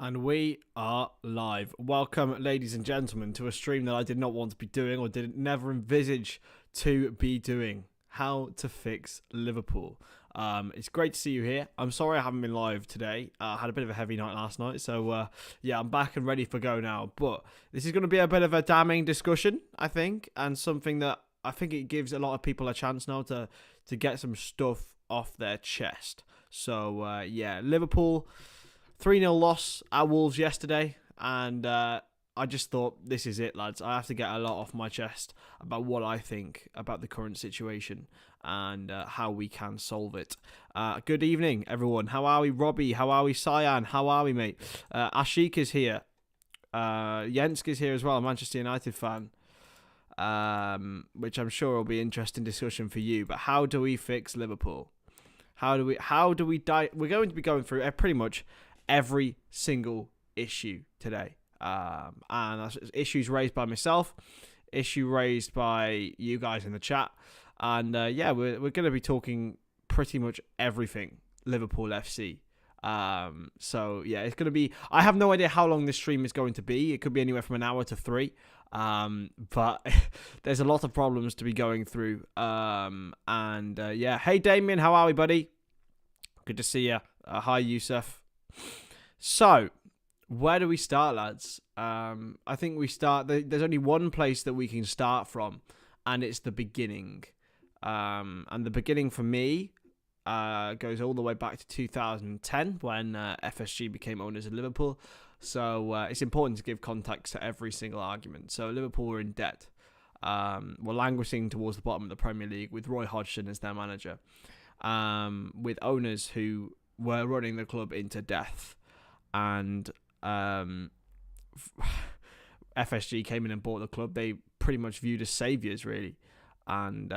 And we are live. Welcome, ladies and gentlemen, to a stream that I did not want to be doing or did never envisage to be doing. How to fix Liverpool. It's great to see you here. I'm sorry I haven't been live today. I had a bit of a heavy night last night, so I'm back and ready for go now. But this is going to be a bit of a damning discussion, I think, and something that I think it gives a lot of people a chance now to get some stuff off their chest. So Liverpool 3-0 loss at Wolves yesterday, and I just thought, this is it, lads. I have to get a lot off my chest about what I think about the current situation and how we can solve it. Good evening, everyone. How are we, Robbie? How are we, Cyan? How are we, mate? Ashik is here. Jensk is here as well, a Manchester United fan, which I'm sure will be an interesting discussion for you. But how do we fix Liverpool? How do we die? We're going to be going through pretty much every single issue today, and that's issues raised by myself, issue raised by you guys in the chat, and we're going to be talking pretty much everything Liverpool FC. It's going to be, I have no idea how long this stream is going to be. It could be anywhere from an hour to 3, but there's a lot of problems to be going through. Hey Damien, how are we, buddy? Good to see you. Hi Yusuf. So, where do we start, lads? I think we start. There's only one place that we can start from, and it's the beginning. And the beginning for me goes all the way back to 2010 when FSG became owners of Liverpool. So it's important to give context to every single argument. So Liverpool were in debt. Were languishing towards the bottom of the Premier League with Roy Hodgson as their manager, with owners who were running the club into death, and FSG came in and bought the club. They pretty much viewed as saviours, really, and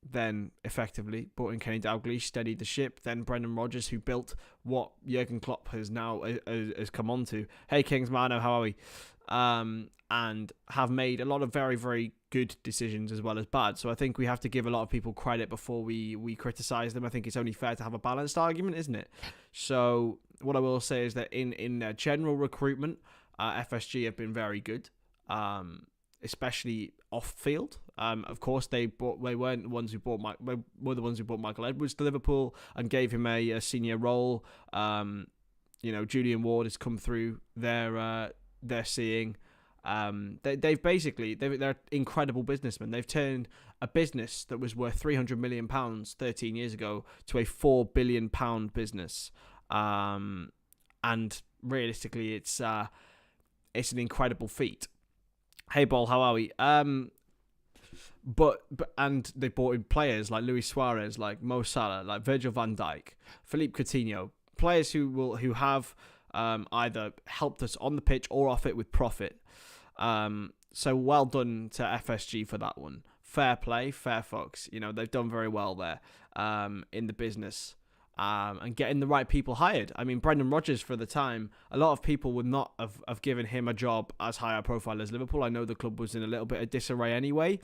then effectively brought in Kenny Dalglish, steadied the ship. Then Brendan Rodgers, who built what Jurgen Klopp has now has come on to. Hey Kings Mano, how are we? And have made a lot of very, very good decisions as well as bad. So I think we have to give a lot of people credit before we criticise them. I think it's only fair to have a balanced argument, isn't it? So what I will say is that in their general recruitment, FSG have been very good, especially off field. Of course, they weren't the ones who bought Michael Edwards to Liverpool and gave him a senior role. Julian Ward has come through their seeing. They're incredible businessmen. They've turned a business that was worth £300 million 13 years ago to a £4 billion business. And realistically, it's an incredible feat. Hey, Ball, how are we? But they brought in players like Luis Suarez, like Mo Salah, like Virgil van Dijk, Philippe Coutinho, players who have either helped us on the pitch or off it with profit. So well done to FSG for that one. Fair play, fair fucks. They've done very well there in the business and getting the right people hired. I mean, Brendan Rodgers, for the time, a lot of people would not have given him a job as high a profile as Liverpool. I know the club was in a little bit of disarray anyway,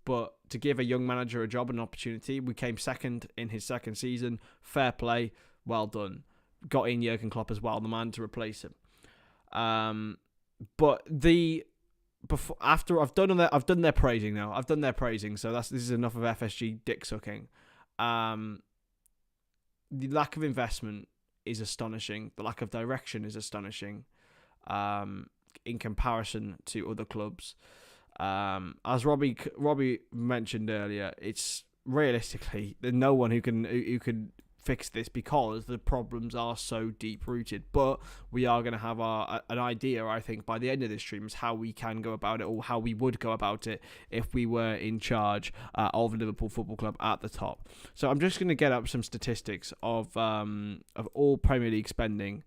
but to give a young manager a job and an opportunity, we came second in his second season. Fair play, well done. Got in Jurgen Klopp as well, the man to replace him. After I've done their praising now. I've done their praising, so this is enough of FSG dick sucking. The lack of investment is astonishing. The lack of direction is astonishing. In comparison to other clubs, as Robbie mentioned earlier, it's realistically there's no one who can fix this because the problems are so deep rooted. But we are going to have an idea, I think, by the end of this stream, is how we can go about it, or how we would go about it if we were in charge of Liverpool Football Club at the top. So I'm just going to get up some statistics of all Premier League spending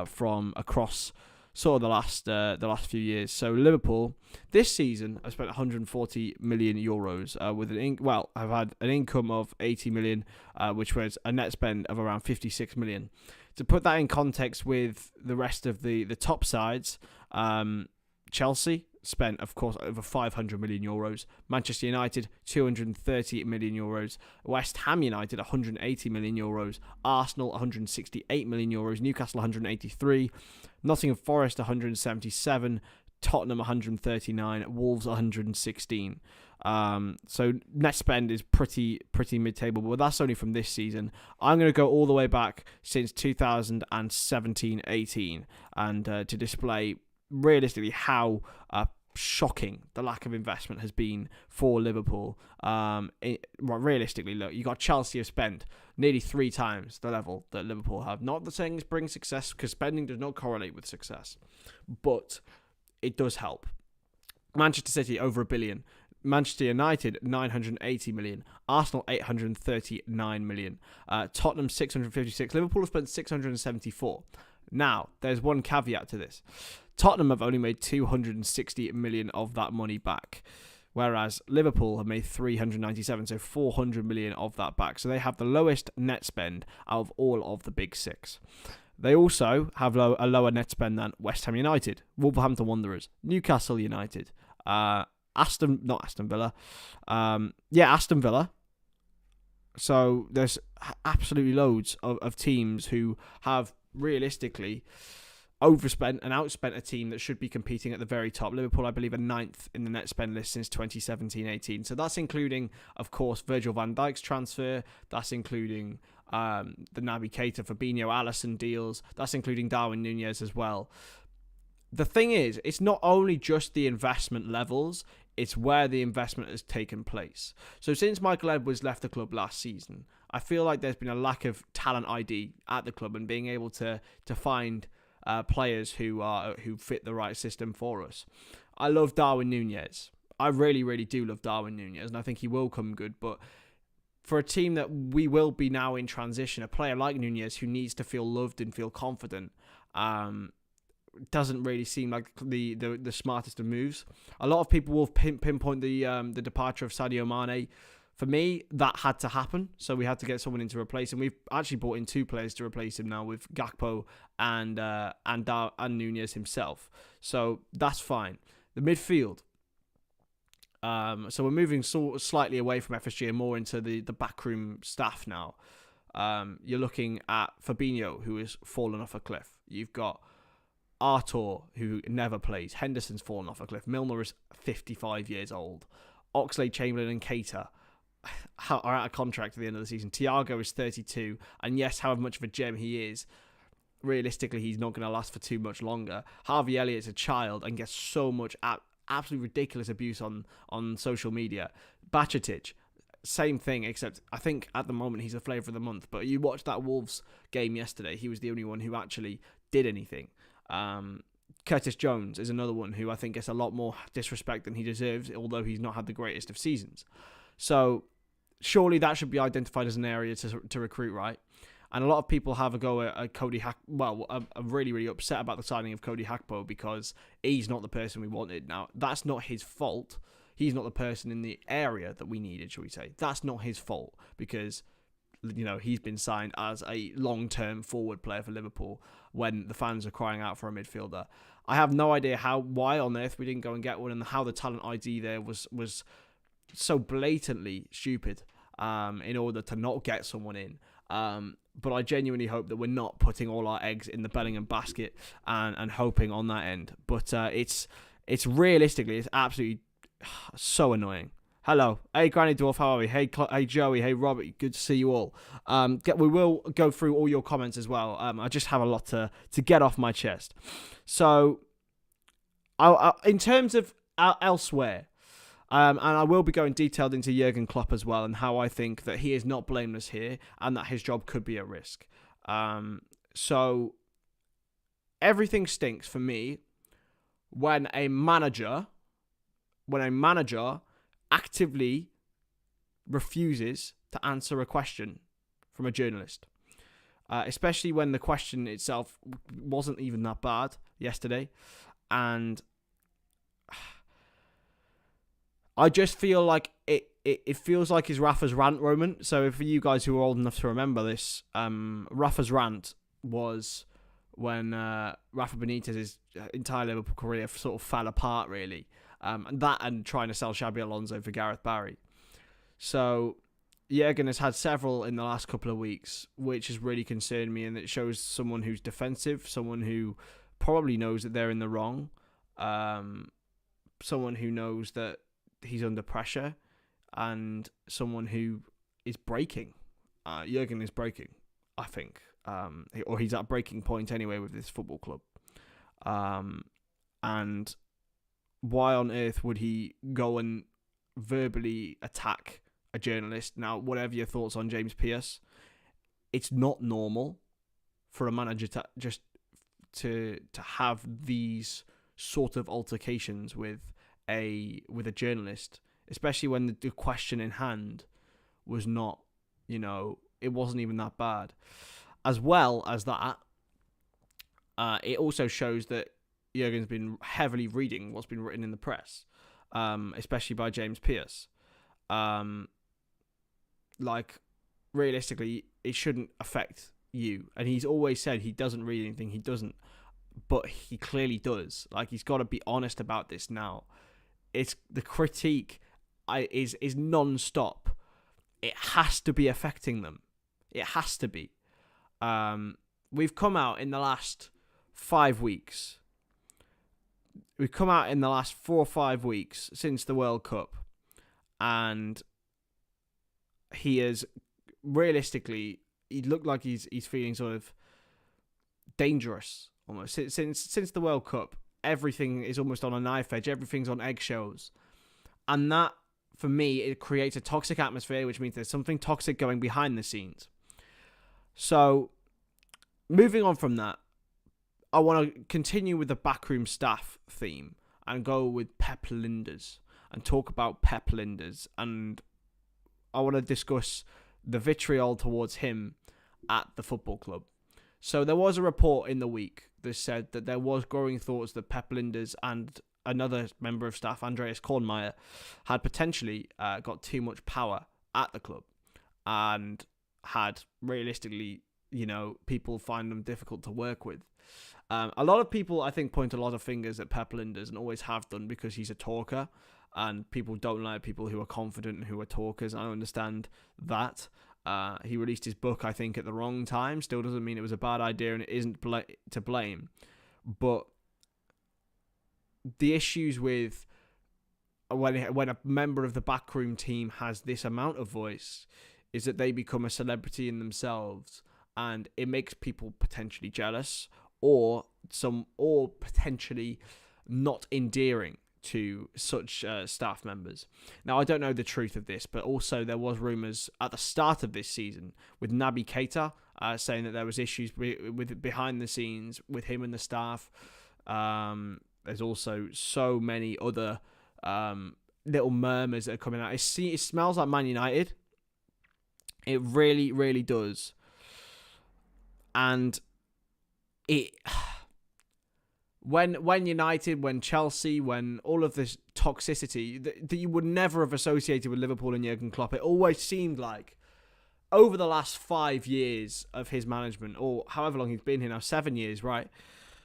from across sort of the last few years. So Liverpool this season have spent 140 million euros with I've had an income of 80 million, which was a net spend of around 56 million. To put that in context with the rest of the top sides, Chelsea spent, of course, over 500 million euros. Manchester United, 230 million euros. West Ham United, 180 million euros. Arsenal, 168 million euros. Newcastle, 183. Nottingham Forest, 177. Tottenham, 139. Wolves, 116. So net spend is pretty mid-table, but that's only from this season. I'm going to go all the way back since 2017-18 and to display realistically how shocking the lack of investment has been for Liverpool. Realistically, look, you got Chelsea have spent nearly 3 times the level that Liverpool have. Not that saying this brings success, because spending does not correlate with success, but it does help. Manchester City over $1 billion. Manchester United, 980 million. Arsenal, 839 million. Tottenham, 656. Liverpool have spent 674. Now, there's one caveat to this. Tottenham have only made 260 million of that money back, whereas Liverpool have made 397, so 400 million of that back. So they have the lowest net spend out of all of the big 6. They also have a lower net spend than West Ham United, Wolverhampton Wanderers, Newcastle United, Aston Villa. Aston Villa. So there's absolutely loads of teams who have realistically overspent and outspent a team that should be competing at the very top. Liverpool, I believe, are 9th in the net spend list since 2017-18. So that's including, of course, Virgil van Dijk's transfer. That's including the Naby Keita, Fabinho, Alisson deals. That's including Darwin Núñez as well. The thing is, it's not only just the investment levels, it's where the investment has taken place. So since Michael Edwards left the club last season, I feel like there's been a lack of talent ID at the club and being able to find players who fit the right system for us. I love Darwin Núñez. I really, really do love Darwin Núñez, and I think he will come good, but for a team that we will be now in transition, a player like Núñez who needs to feel loved and feel confident, doesn't really seem like the smartest of moves. A lot of people will pinpoint the departure of Sadio Mane. For me, that had to happen, so we had to get someone in to replace him. We've actually brought in 2 players to replace him now, with Gakpo and Núñez himself. So that's fine. The midfield. So we're moving slightly away from FSG and more into the backroom staff now. You're looking at Fabinho, who has fallen off a cliff. You've got Artur, who never plays. Henderson's fallen off a cliff. Milner is 55 years old. Oxlade-Chamberlain and Keita are out of contract at the end of the season. Thiago is 32, and yes, however much of a gem he is, realistically, he's not going to last for too much longer. Harvey Elliott's a child and gets so much absolutely ridiculous abuse on social media. Bajcetic, same thing, except I think at the moment he's a flavour of the month. But you watched that Wolves game yesterday, he was the only one who actually did anything. Curtis Jones is another one who I think gets a lot more disrespect than he deserves, although he's not had the greatest of seasons. So surely that should be identified as an area to recruit, right? And a lot of people have a go at Cody are really, really upset about the signing of Cody Gakpo because he's not the person we wanted. Now, that's not his fault. He's not the person in the area that we needed, shall we say. That's not his fault because, you know, he's been signed as a long-term forward player for Liverpool when the fans are crying out for a midfielder. I have no idea why on earth we didn't go and get one, and how the talent ID there was so blatantly stupid in order to not get someone in. But I genuinely hope that we're not putting all our eggs in the Bellingham basket and hoping on that end. But it's realistically, it's absolutely so annoying. Hello. Hey, Granny Dwarf, how are we? Hey, hey Joey. Hey, Robert. Good to see you all. We will go through all your comments as well. I just have a lot to get off my chest. So, in terms of elsewhere, and I will be going detailed into Jurgen Klopp as well and how I think that he is not blameless here and that his job could be at risk. So, everything stinks for me when a manager actively refuses to answer a question from a journalist. Especially when the question itself wasn't even that bad yesterday. And I just feel like it feels like his Rafa's rant moment. So for you guys who are old enough to remember this, Rafa's rant was when Rafa Benitez's entire Liverpool career sort of fell apart, really. And trying to sell Xabi Alonso for Gareth Barry. So Jurgen has had several in the last couple of weeks, which has really concerned me, and it shows someone who's defensive, someone who probably knows that they're in the wrong, someone who knows that he's under pressure, and someone who is breaking. Jurgen is breaking, I think, or he's at breaking point anyway with this football club. And why on earth would he go and verbally attack a journalist? Now, whatever your thoughts on James Pearce, it's not normal for a manager to just to have these sort of altercations with a journalist, especially when the question in hand was not, it wasn't even that bad. As well as that, it also shows that Jurgen's been heavily reading what's been written in the press, especially by James Pearce. Realistically, it shouldn't affect you. And he's always said he doesn't read anything. He doesn't. But he clearly does. He's got to be honest about this now. It's the critique is non-stop. It has to be affecting them. It has to be. We've come out in the last 5 weeks. We've come out in the last 4 or 5 weeks since the World Cup. And he is, realistically, he looked like he's feeling sort of dangerous almost. Since the World Cup, everything is almost on a knife edge. Everything's on eggshells. And that, for me, it creates a toxic atmosphere, which means there's something toxic going behind the scenes. So, moving on from that, I want to continue with the backroom staff theme and go with Pep Lijnders and talk about Pep Lijnders. And I want to discuss the vitriol towards him at the football club. So there was a report in the week that said that there was growing thoughts that Pep Lijnders and another member of staff, Andreas Kornmeier, had potentially got too much power at the club and had realistically, people find them difficult to work with. A lot of people, I think, point a lot of fingers at Pep Lijnders and always have done because he's a talker, and people don't like people who are confident and who are talkers. I understand that. He released his book, I think, at the wrong time. Still doesn't mean it was a bad idea, and it isn't to blame. But the issues with when a member of the backroom team has this amount of voice is that they become a celebrity in themselves, and it makes people potentially jealous or potentially not endearing to such staff members. Now, I don't know the truth of this, but also there was rumours at the start of this season with Naby Keita saying that there was issues with behind the scenes with him and the staff. There's also so many other little murmurs that are coming out. It smells like Man United. It really, really does. And it... When United, when Chelsea, when all of this toxicity that you would never have associated with Liverpool and Jurgen Klopp, it always seemed like over the last 5 years of his management, or however long he's been here now, 7 years, right?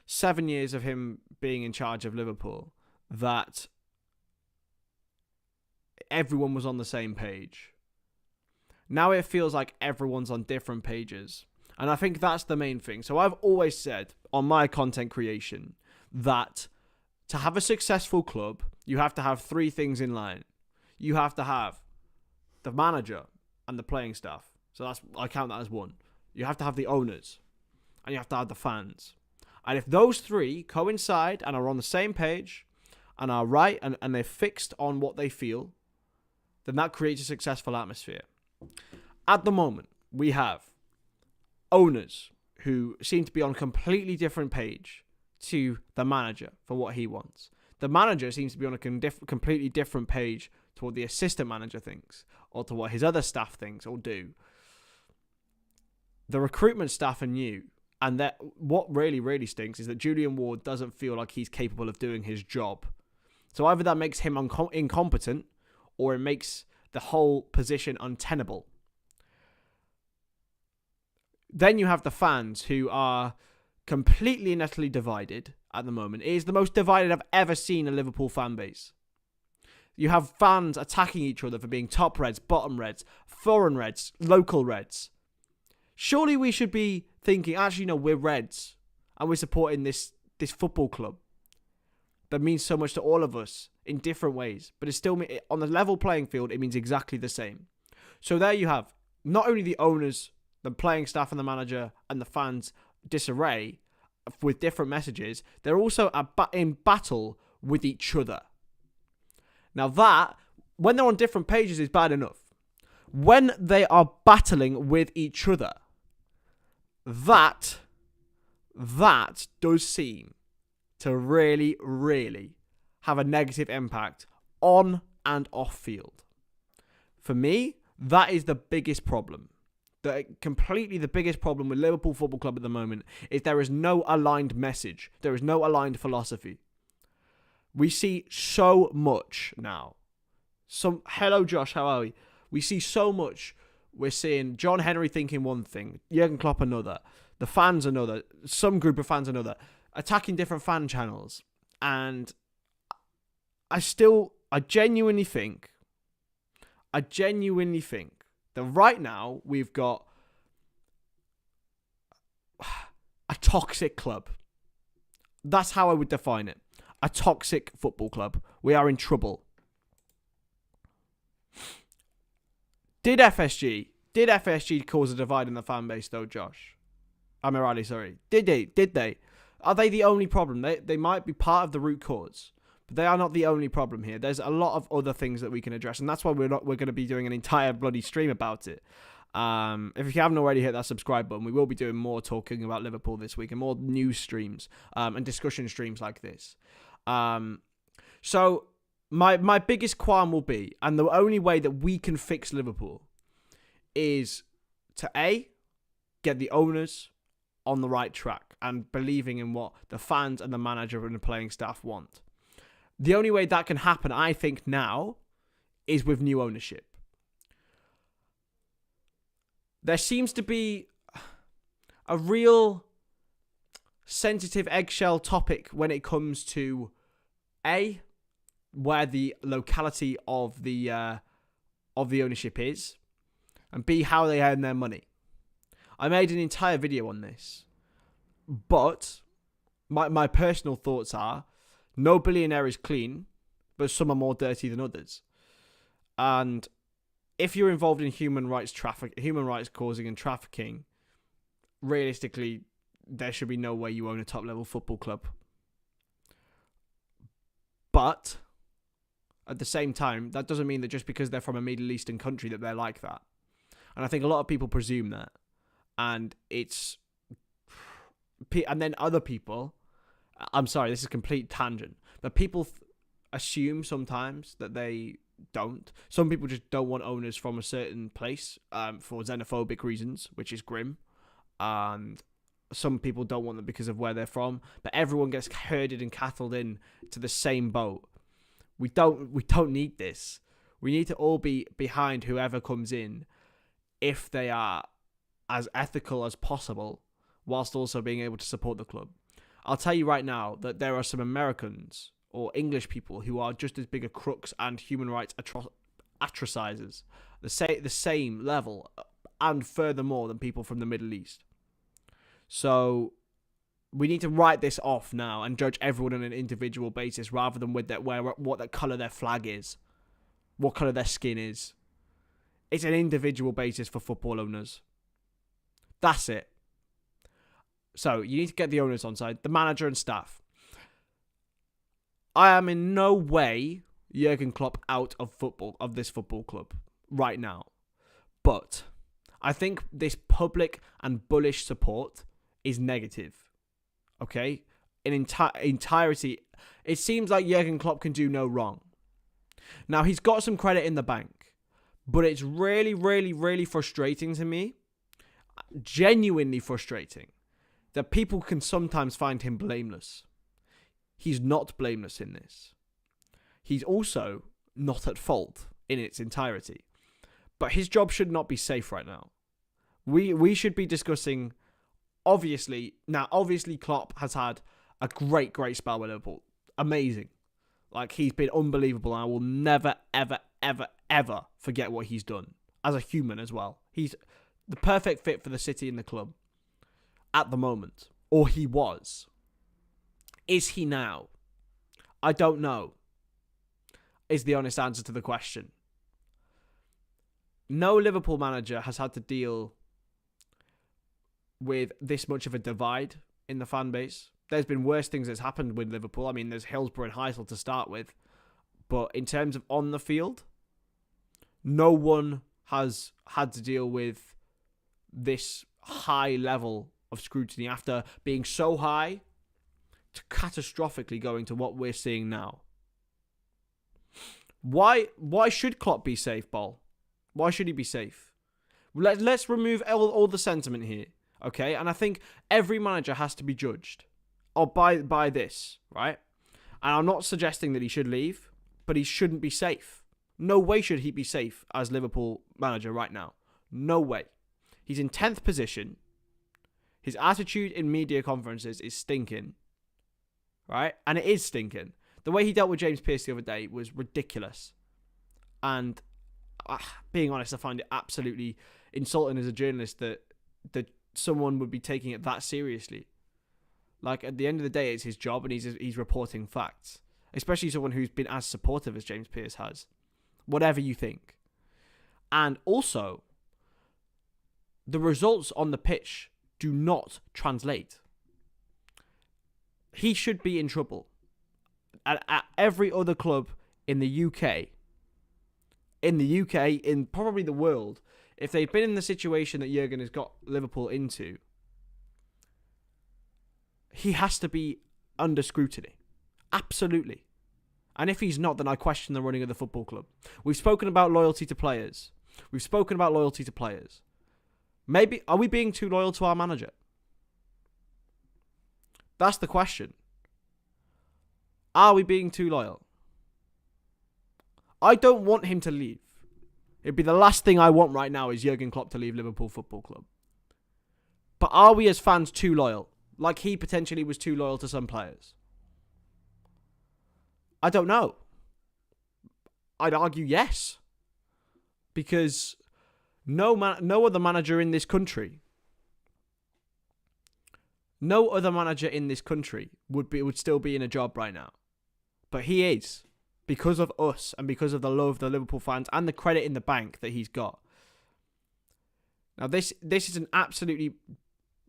7 years of him being in charge of Liverpool, that everyone was on the same page. Now it feels like everyone's on different pages. And I think that's the main thing. So I've always said on my content creation that to have a successful club, you have to have 3 things in line. You have to have the manager and the playing staff. So I count that as 1. You have to have the owners, and you have to have the fans. And if those 3 coincide and are on the same page and are right and they're fixed on what they feel, then that creates a successful atmosphere. At the moment, we have owners who seem to be on a completely different page to the manager for what he wants. The manager seems to be on a completely different page to what the assistant manager thinks, or to what his other staff thinks or do. The recruitment staff are new, and that what really, really stinks is that Julian Ward doesn't feel like he's capable of doing his job. So either that makes him incompetent, or it makes the whole position untenable. Then you have the fans who are completely and utterly divided at the moment. It is the most divided I've ever seen a Liverpool fan base. You have fans attacking each other for being top Reds, bottom Reds, foreign Reds, local Reds. Surely we should be thinking, actually, no, we're Reds and we're supporting this football club that means so much to all of us in different ways. But it's still, on the level playing field, it means exactly the same. So there you have not only the owners, the playing staff and the manager and the fans disarray with different messages, they're also in battle with each other. Now that, when they're on different pages, is bad enough. When they are battling with each other, that does seem to really, really have a negative impact on and off field. For me, that is the biggest problem. Completely the biggest problem with Liverpool Football Club at the moment is there is no aligned message. There is no aligned philosophy. We see so much now. Hello, Josh, how are we? We see so much. We're seeing John Henry thinking one thing, Jurgen Klopp another, the fans another, some group of fans another, attacking different fan channels. And I genuinely think that right now we've got a toxic club. That's how I would define it. A toxic football club. We are in trouble. Did FSG cause a divide in the fan base though, Josh? Amirali, sorry. Did they? Are they the only problem? They might be part of the root cause, but they are not the only problem here. There's a lot of other things that we can address, and that's why we're going to be doing an entire bloody stream about it. If you haven't already hit that subscribe button, we will be doing more talking about Liverpool this week and more news streams and discussion streams like this. So my biggest qualm will be, and the only way that we can fix Liverpool is to get the owners on the right track and believing in what the fans and the manager and the playing staff want. The only way that can happen, I think, now is with new ownership. There seems to be a real sensitive eggshell topic when it comes to where the locality of the ownership is, and B, how they earn their money. I made an entire video on this, but my personal thoughts are no billionaire is clean, but some are more dirty than others. And if you're involved in human rights causing and trafficking, realistically, there should be no way you own a top-level football club. But at the same time, that doesn't mean that just because they're from a Middle Eastern country that they're like that. And I think a lot of people presume that. And then other people, I'm sorry, this is a complete tangent, but people assume sometimes that they don't. Some people just don't want owners from a certain place for xenophobic reasons, which is grim. And some people don't want them because of where they're from. But everyone gets herded and cattled in to the same boat. We don't need this. We need to all be behind whoever comes in if they are as ethical as possible, whilst also being able to support the club. I'll tell you right now that there are some Americans or English people who are just as big a crooks and human rights atrocizers, the same level, and furthermore than people from the Middle East. So we need to write this off now and judge everyone on an individual basis rather than with what colour their flag is, what colour their skin is. It's an individual basis for football owners. That's it. So you need to get the owners on side, the manager and staff. I am in no way Jurgen Klopp out of this football club right now. But I think this public and bullish support is negative. Okay? In entirety, it seems like Jurgen Klopp can do no wrong. Now, he's got some credit in the bank, but it's really, really, really frustrating to me, genuinely frustrating, that people can sometimes find him blameless. He's not blameless in this. He's also not at fault in its entirety. But his job should not be safe right now. We should be discussing Obviously Klopp has had a great spell with Liverpool. Amazing. Like, he's been unbelievable, and I will never, ever, ever, ever forget what he's done as a human as well. He's the perfect fit for the city and the club at the moment. Or he was. Is he now? I don't know, is the honest answer to the question. No Liverpool manager has had to deal with this much of a divide in the fan base. There's been worse things that's happened with Liverpool. I mean, there's Hillsborough and Heysel to start with. But in terms of on the field, no one has had to deal with this high level of scrutiny after being so high to catastrophically going to what we're seeing now. Why should Klopp be safe, Ball? Why should he be safe? Let's remove all the sentiment here, okay? And I think every manager has to be judged by this, right? And I'm not suggesting that he should leave, but he shouldn't be safe. No way should he be safe as Liverpool manager right now. No way. He's in 10th position. His attitude in media conferences is stinking, right? And it is stinking. The way he dealt with James Pearce the other day was ridiculous. And being honest, I find it absolutely insulting as a journalist that someone would be taking it that seriously. Like, at the end of the day, it's his job, and he's reporting facts. Especially someone who's been as supportive as James Pearce has. Whatever you think. And also, the results on the pitch do not translate. He should be in trouble. At every other club in the UK, in probably the world, if they've been in the situation that Jurgen has got Liverpool into, he has to be under scrutiny. Absolutely. And if he's not, then I question the running of the football club. We've spoken about loyalty to players. Maybe, are we being too loyal to our manager? That's the question. Are we being too loyal? I don't want him to leave. It'd be the last thing I want right now is Jurgen Klopp to leave Liverpool Football Club. But are we as fans too loyal? Like he potentially was too loyal to some players? I don't know. I'd argue yes. Because no other manager in this country would still be in a job right now. But he is. Because of us and because of the love of the Liverpool fans and the credit in the bank that he's got. Now, this is an absolutely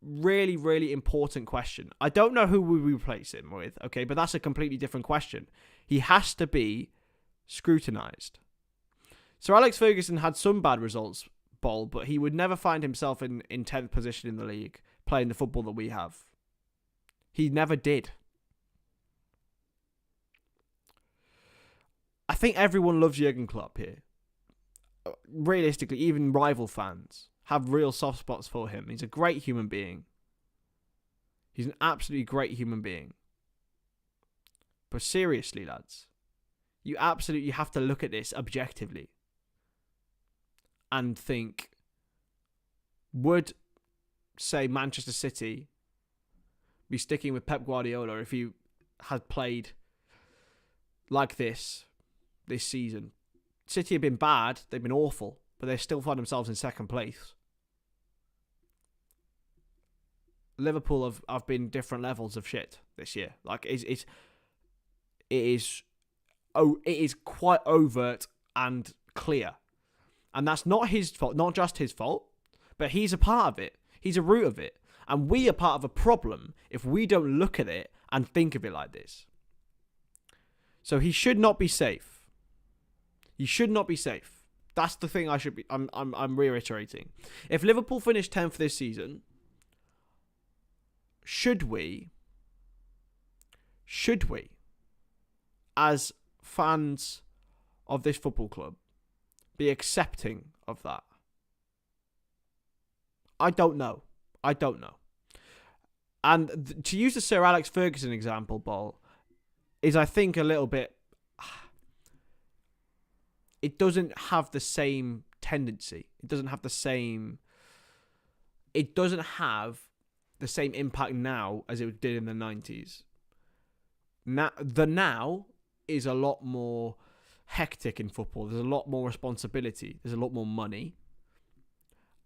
really, really important question. I don't know who we replace him with, okay, but that's a completely different question. He has to be scrutinised. Sir Alex Ferguson had some bad results, Ball, but he would never find himself in 10th position in the league playing the football that we have. He never did. I think everyone loves Jurgen Klopp here. Realistically, even rival fans have real soft spots for him. He's a great human being. He's an absolutely great human being. But seriously, lads, you absolutely have to look at this objectively and think, would, say, Manchester City be sticking with Pep Guardiola if he had played like this season? City have been bad, they've been awful, but they still find themselves in second place. Liverpool have been different levels of shit this year. Like it is quite overt and clear. And that's not his fault, not just his fault, but he's a part of it. He's a root of it. And we are part of a problem if we don't look at it and think of it like this. So he should not be safe. He should not be safe. That's the thing I'm reiterating. If Liverpool finish 10th this season, should we, as fans of this football club, be accepting of that? I don't know. And to use the Sir Alex Ferguson example, Ball, is I think a little bit... It doesn't have the same tendency. It doesn't have the same impact now as it did in the 90s. Now is a lot more hectic in football. There's a lot more responsibility. There's a lot more money.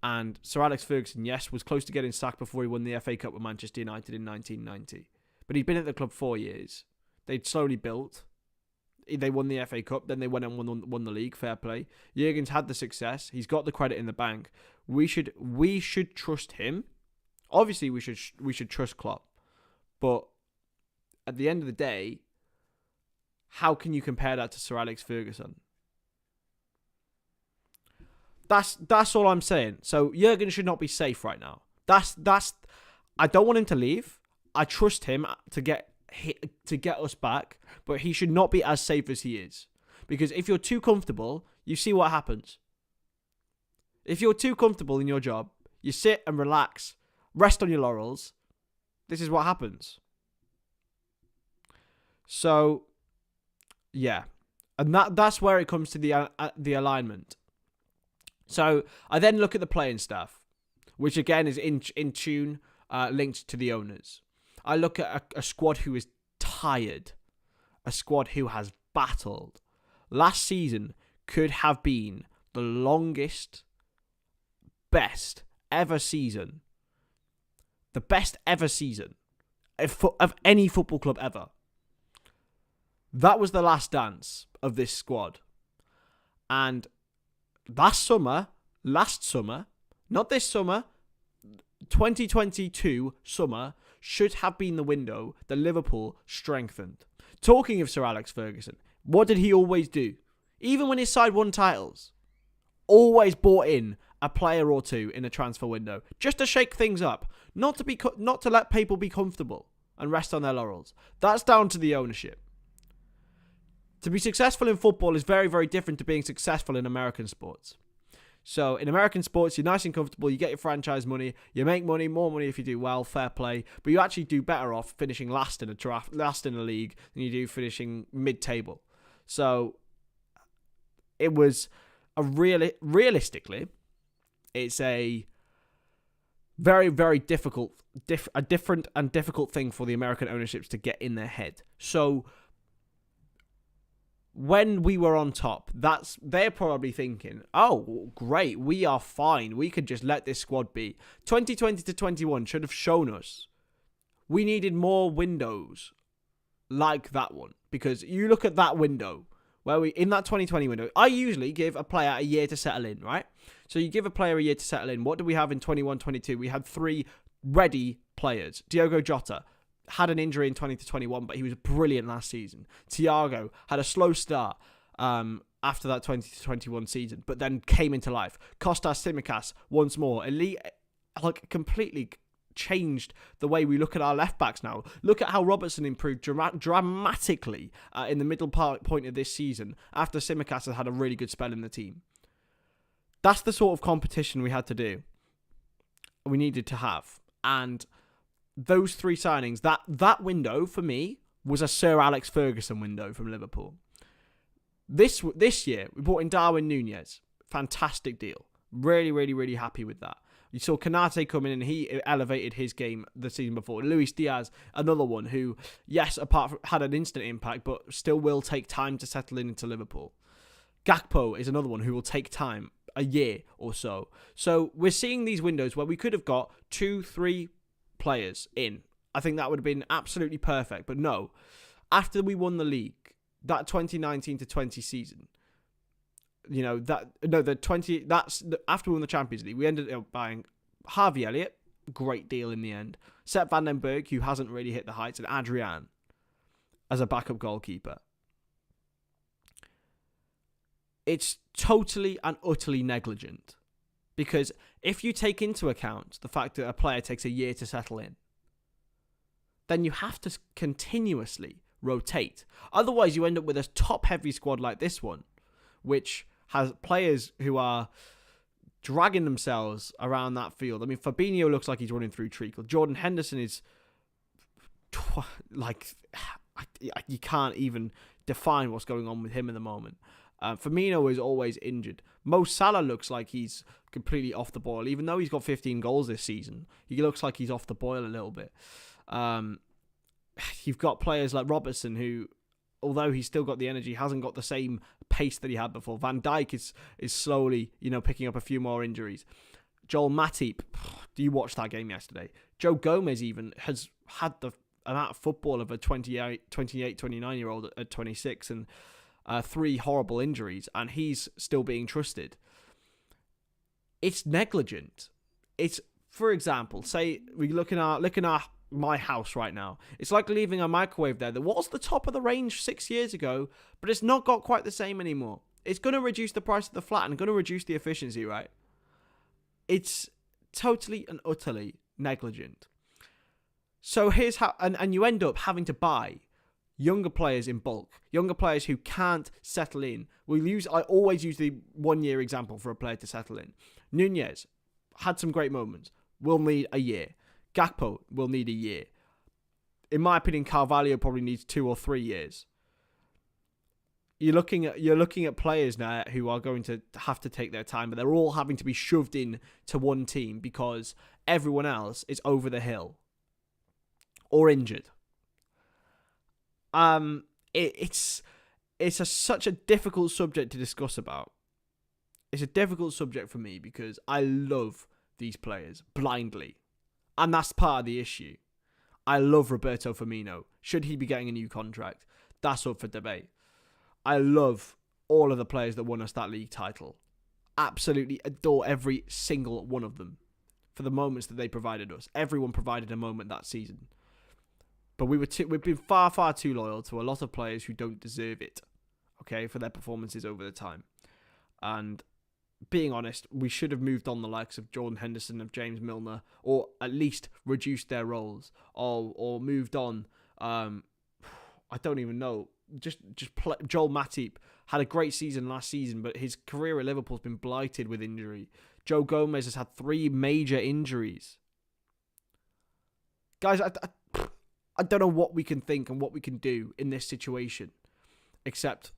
And Sir Alex Ferguson, yes, was close to getting sacked before he won the FA Cup with Manchester United in 1990. But he'd been at the club 4 years. They'd slowly built. They won the FA Cup, then they went and won the league. Fair play. Jurgen's had the success. He's got the credit in the bank. We should trust him. Obviously, we should trust Klopp. But at the end of the day, how can you compare that to Sir Alex Ferguson? That's all I'm saying. So Jurgen should not be safe right now. I don't want him to leave. I trust him to get us back, but he should not be as safe as he is. Because if you're too comfortable, you see what happens. If you're too comfortable in your job, you sit and relax, rest on your laurels. This is what happens. So, yeah, and that's where it comes to the alignment. So I then look at the playing staff, which again is in tune, linked to the owners. I look at a squad who is tired, a squad who has battled. Last season could have been the longest, best ever season, the best ever season of any football club ever. That was the last dance of this squad. And last summer, not this summer, 2022 summer should have been the window that Liverpool strengthened. Talking of Sir Alex Ferguson, what did he always do? Even when his side won titles, always brought in a player or two in a transfer window just to shake things up, not to let people be comfortable and rest on their laurels. That's down to the ownership. To be successful in football is very, very different to being successful in American sports. So in American sports, you're nice and comfortable, you get your franchise money, you make money, more money if you do well, fair play, but you actually do better off finishing last in a draft, last in a league, than you do finishing mid-table. So it was realistically, it's a very, very different and difficult thing for the American ownerships to get in their head. So when we were on top, they're probably thinking, oh, great, we are fine. We could just let this squad be. 2020 to 21 should have shown us we needed more windows like that one. Because you look at that window, in that 2020 window, I usually give a player a year to settle in, right? So you give a player a year to settle in. What do we have in 21-22? We had 3 ready players. Diogo Jota had an injury in 20 to 21, but he was brilliant last season. Thiago had a slow start after that 20 to 21 season, but then came into life. Kostas Tsimikas, once more, completely changed the way we look at our left backs now. Look at how Robertson improved dramatically in the middle point of this season after Tsimikas had a really good spell in the team. That's the sort of competition we had to do. We needed to have. And those 3 signings, that window for me was a Sir Alex Ferguson window from Liverpool. This year, we brought in Darwin Núñez. Fantastic deal. Really, really, really happy with that. You saw Konate come in and he elevated his game the season before. Luis Diaz, another one who, yes, had an instant impact, but still will take time to settle into Liverpool. Gakpo is another one who will take time, a year or so. So we're seeing these windows where we could have got 2-3 players in. I think that would have been absolutely perfect. But no, after we won the league, that 2019 to 20 season, after we won the Champions League, we ended up buying Harvey Elliott, great deal in the end. Sepp van den Berg, who hasn't really hit the heights, and Adrian as a backup goalkeeper. It's totally and utterly negligent. Because if you take into account the fact that a player takes a year to settle in, then you have to continuously rotate. Otherwise, you end up with a top-heavy squad like this one, which has players who are dragging themselves around that field. I mean, Fabinho looks like he's running through treacle. Jordan Henderson is you can't even define what's going on with him at the moment. Firmino is always injured. Mo Salah looks like he's completely off the boil. Even though he's got 15 goals this season, he looks like he's off the boil a little bit. You've got players like Robertson who, although he's still got the energy, hasn't got the same pace that he had before. Van Dijk is slowly, picking up a few more injuries. Joel Matip, do you watch that game yesterday? Joe Gomez even has had the amount of football of a 28, 29-year-old at 26 and 3 horrible injuries, and he's still being trusted. It's negligent. It's, for example, say we're looking at my house right now. It's like leaving a microwave there that was the top of the range 6 years ago, but it's not got quite the same anymore. It's going to reduce the price of the flat and going to reduce the efficiency, right? It's totally and utterly negligent. So here's how, and you end up having to buy younger players in bulk, younger players who can't settle in. I always use the 1 year example for a player to settle in. Nunez had some great moments. Will need a year. Gakpo will need a year. In my opinion, Carvalho probably needs 2 or 3 years. You're looking at players now who are going to have to take their time, but they're all having to be shoved in to one team because everyone else is over the hill or injured. It's such a difficult subject to discuss about. It's a difficult subject for me because I love these players blindly. And that's part of the issue. I love Roberto Firmino. Should he be getting a new contract? That's up for debate. I love all of the players that won us that league title. Absolutely adore every single one of them for the moments that they provided us. Everyone provided a moment that season. But we've been far, far too loyal to a lot of players who don't deserve it, okay, for their performances over the time. And being honest, we should have moved on the likes of Jordan Henderson, of James Milner, or at least reduced their roles, or moved on. I don't even know. Joel Matip had a great season last season, but his career at Liverpool's been blighted with injury. Joe Gomez has had 3 major injuries. Guys, I don't know what we can think and what we can do in this situation, except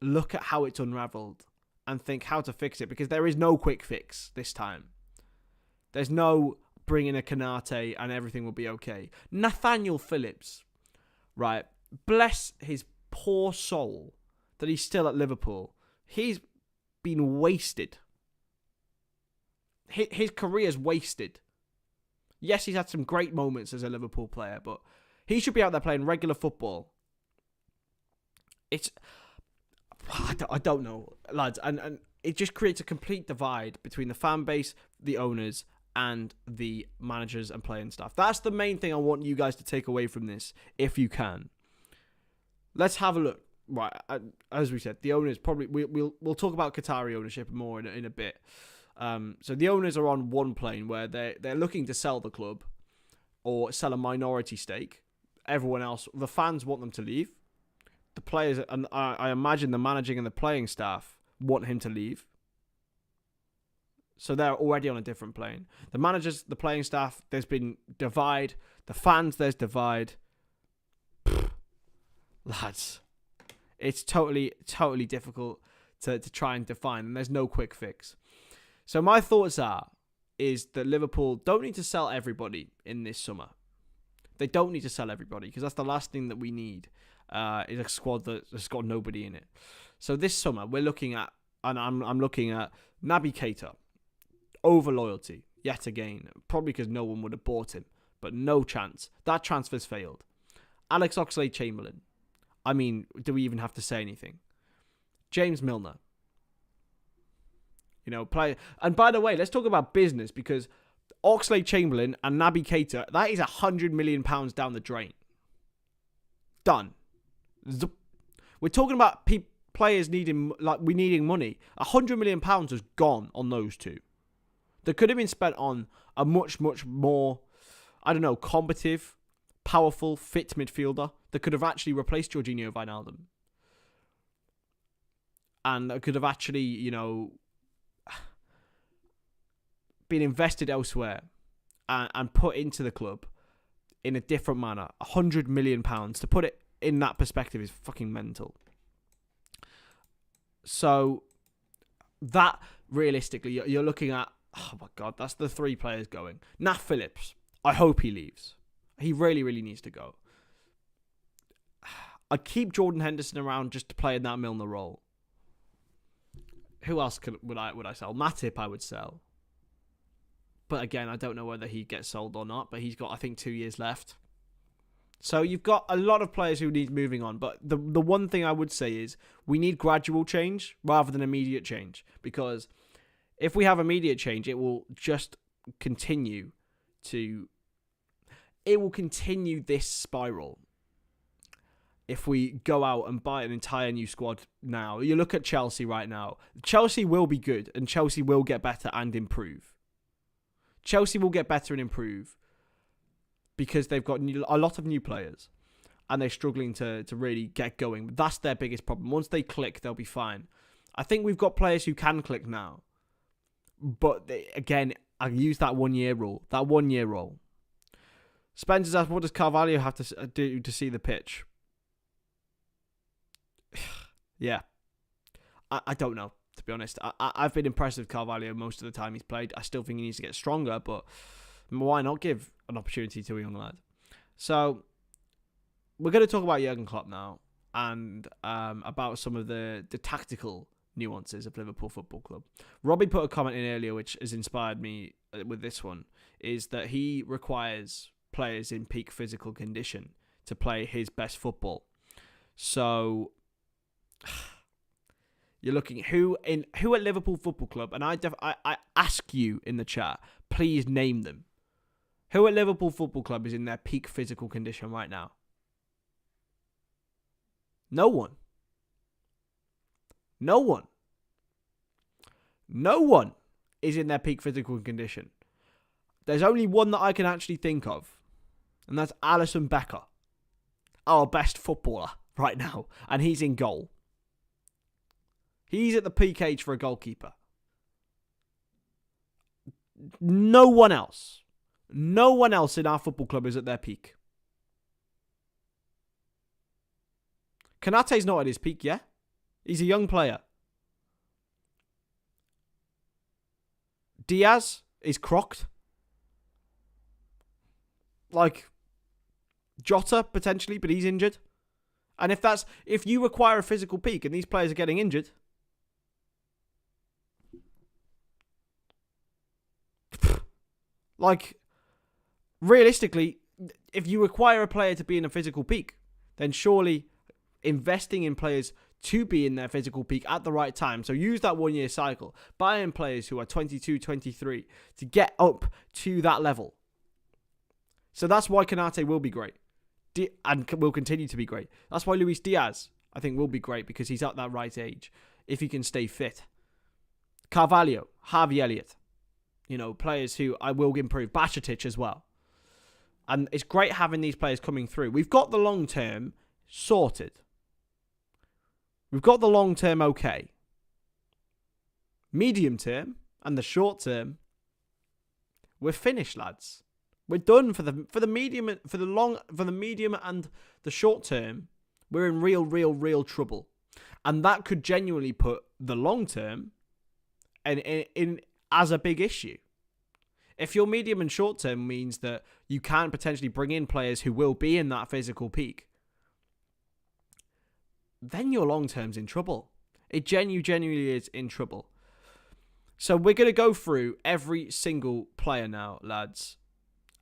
look at how it's unravelled and think how to fix it, because there is no quick fix this time. There's no bring in a Konate and everything will be okay. Nathaniel Phillips, right? Bless his poor soul that he's still at Liverpool. He's been wasted. His career's wasted. Yes, he's had some great moments as a Liverpool player, but he should be out there playing regular football. I don't know, lads. And it just creates a complete divide between the fan base, the owners, and the managers and playing staff. That's the main thing I want you guys to take away from this, if you can. Let's have a look. Right, as we said, the owners probably... We'll talk about Qatari ownership more in a bit. So the owners are on one plane where they're looking to sell the club or sell a minority stake. Everyone else, the fans want them to leave. The players, and I imagine the managing and the playing staff want him to leave. So they're already on a different plane. The managers, the playing staff, there's been divide. The fans, there's divide. Lads, it's totally difficult to try and define, and there's no quick fix. So my thoughts is that Liverpool don't need to sell everybody in this summer. They don't need to sell everybody, because that's the last thing that we need, is a squad that's got nobody in it. So this summer, we're looking at, and I'm looking at Naby Keita, over loyalty, yet again, probably because no one would have bought him, but no chance. That transfer's failed. Alex Oxlade-Chamberlain. I mean, do we even have to say anything? James Milner. Play. And by the way, let's talk about business, because Oxlade-Chamberlain and Naby Keita, that is £100 million down the drain. Done. We're talking about players needing money. £100 million was gone on those two. That could have been spent on a much, much more, combative, powerful, fit midfielder that could have actually replaced Jorginho Wijnaldum. And that could have actually, been invested elsewhere and put into the club in a different manner. £100 million, to put it in that perspective, is fucking mental. So that, realistically, you're looking at, oh my God, that's the 3 players going. Nat Phillips, I hope he leaves. He really, really needs to go. I'd keep Jordan Henderson around just to play in that Milner role. Who else would I sell? Matip I would sell. But again, I don't know whether he gets sold or not. But he's got, I think, 2 years left. So you've got a lot of players who need moving on. But the one thing I would say is we need gradual change rather than immediate change. Because if we have immediate change, it will just continue to... It will continue this spiral. If we go out and buy an entire new squad now. You look at Chelsea right now. Chelsea will be good and Chelsea will get better and improve. Chelsea will get better and improve because they've got a lot of new players and they're struggling to really get going. But that's their biggest problem. Once they click, they'll be fine. I think we've got players who can click now. But again, I use that 1 year rule. That 1 year rule. Spencer's asked, what does Carvalho have to do to see the pitch? Yeah. I don't know, to be honest. I've been impressed with Carvalho most of the time he's played. I still think he needs to get stronger, but why not give an opportunity to a young lad? So, we're going to talk about Jurgen Klopp now and about some of the tactical nuances of Liverpool Football Club. Robbie put a comment in earlier which has inspired me with this one, is that he requires players in peak physical condition to play his best football. So... You're looking who at Liverpool Football Club, and I ask you in the chat, please name them. Who at Liverpool Football Club is in their peak physical condition right now? No one. No one. No one is in their peak physical condition. There's only one that I can actually think of, and that's Alisson Becker, our best footballer right now, and he's in goal. He's at the peak age for a goalkeeper. No one else in our football club is at their peak. Konate's not at his peak, yeah? He's a young player. Diaz is crocked. Like, Jota, potentially, but he's injured. And if you require a physical peak and these players are getting injured... Like, realistically, if you require a player to be in a physical peak, then surely investing in players to be in their physical peak at the right time, so use that 1 year cycle, buy in players who are 22, 23 to get up to that level. So that's why Konate will be great and will continue to be great. That's why Luis Diaz, I think, will be great because he's at that right age if he can stay fit. Carvalho, Harvey Elliott. You know, players who I will improve. Bajcetic as well. And it's great having these players coming through. We've got the long term sorted. We've got the long term okay. Medium term and the short term, we're finished, lads. We're done for the medium and the short term. We're in real trouble, and that could genuinely put the long term in as a big issue. If your medium and short term means that you can potentially bring in players who will be in that physical peak, then your long term's in trouble. It genuinely is in trouble. So we're going to go through every single player now, lads,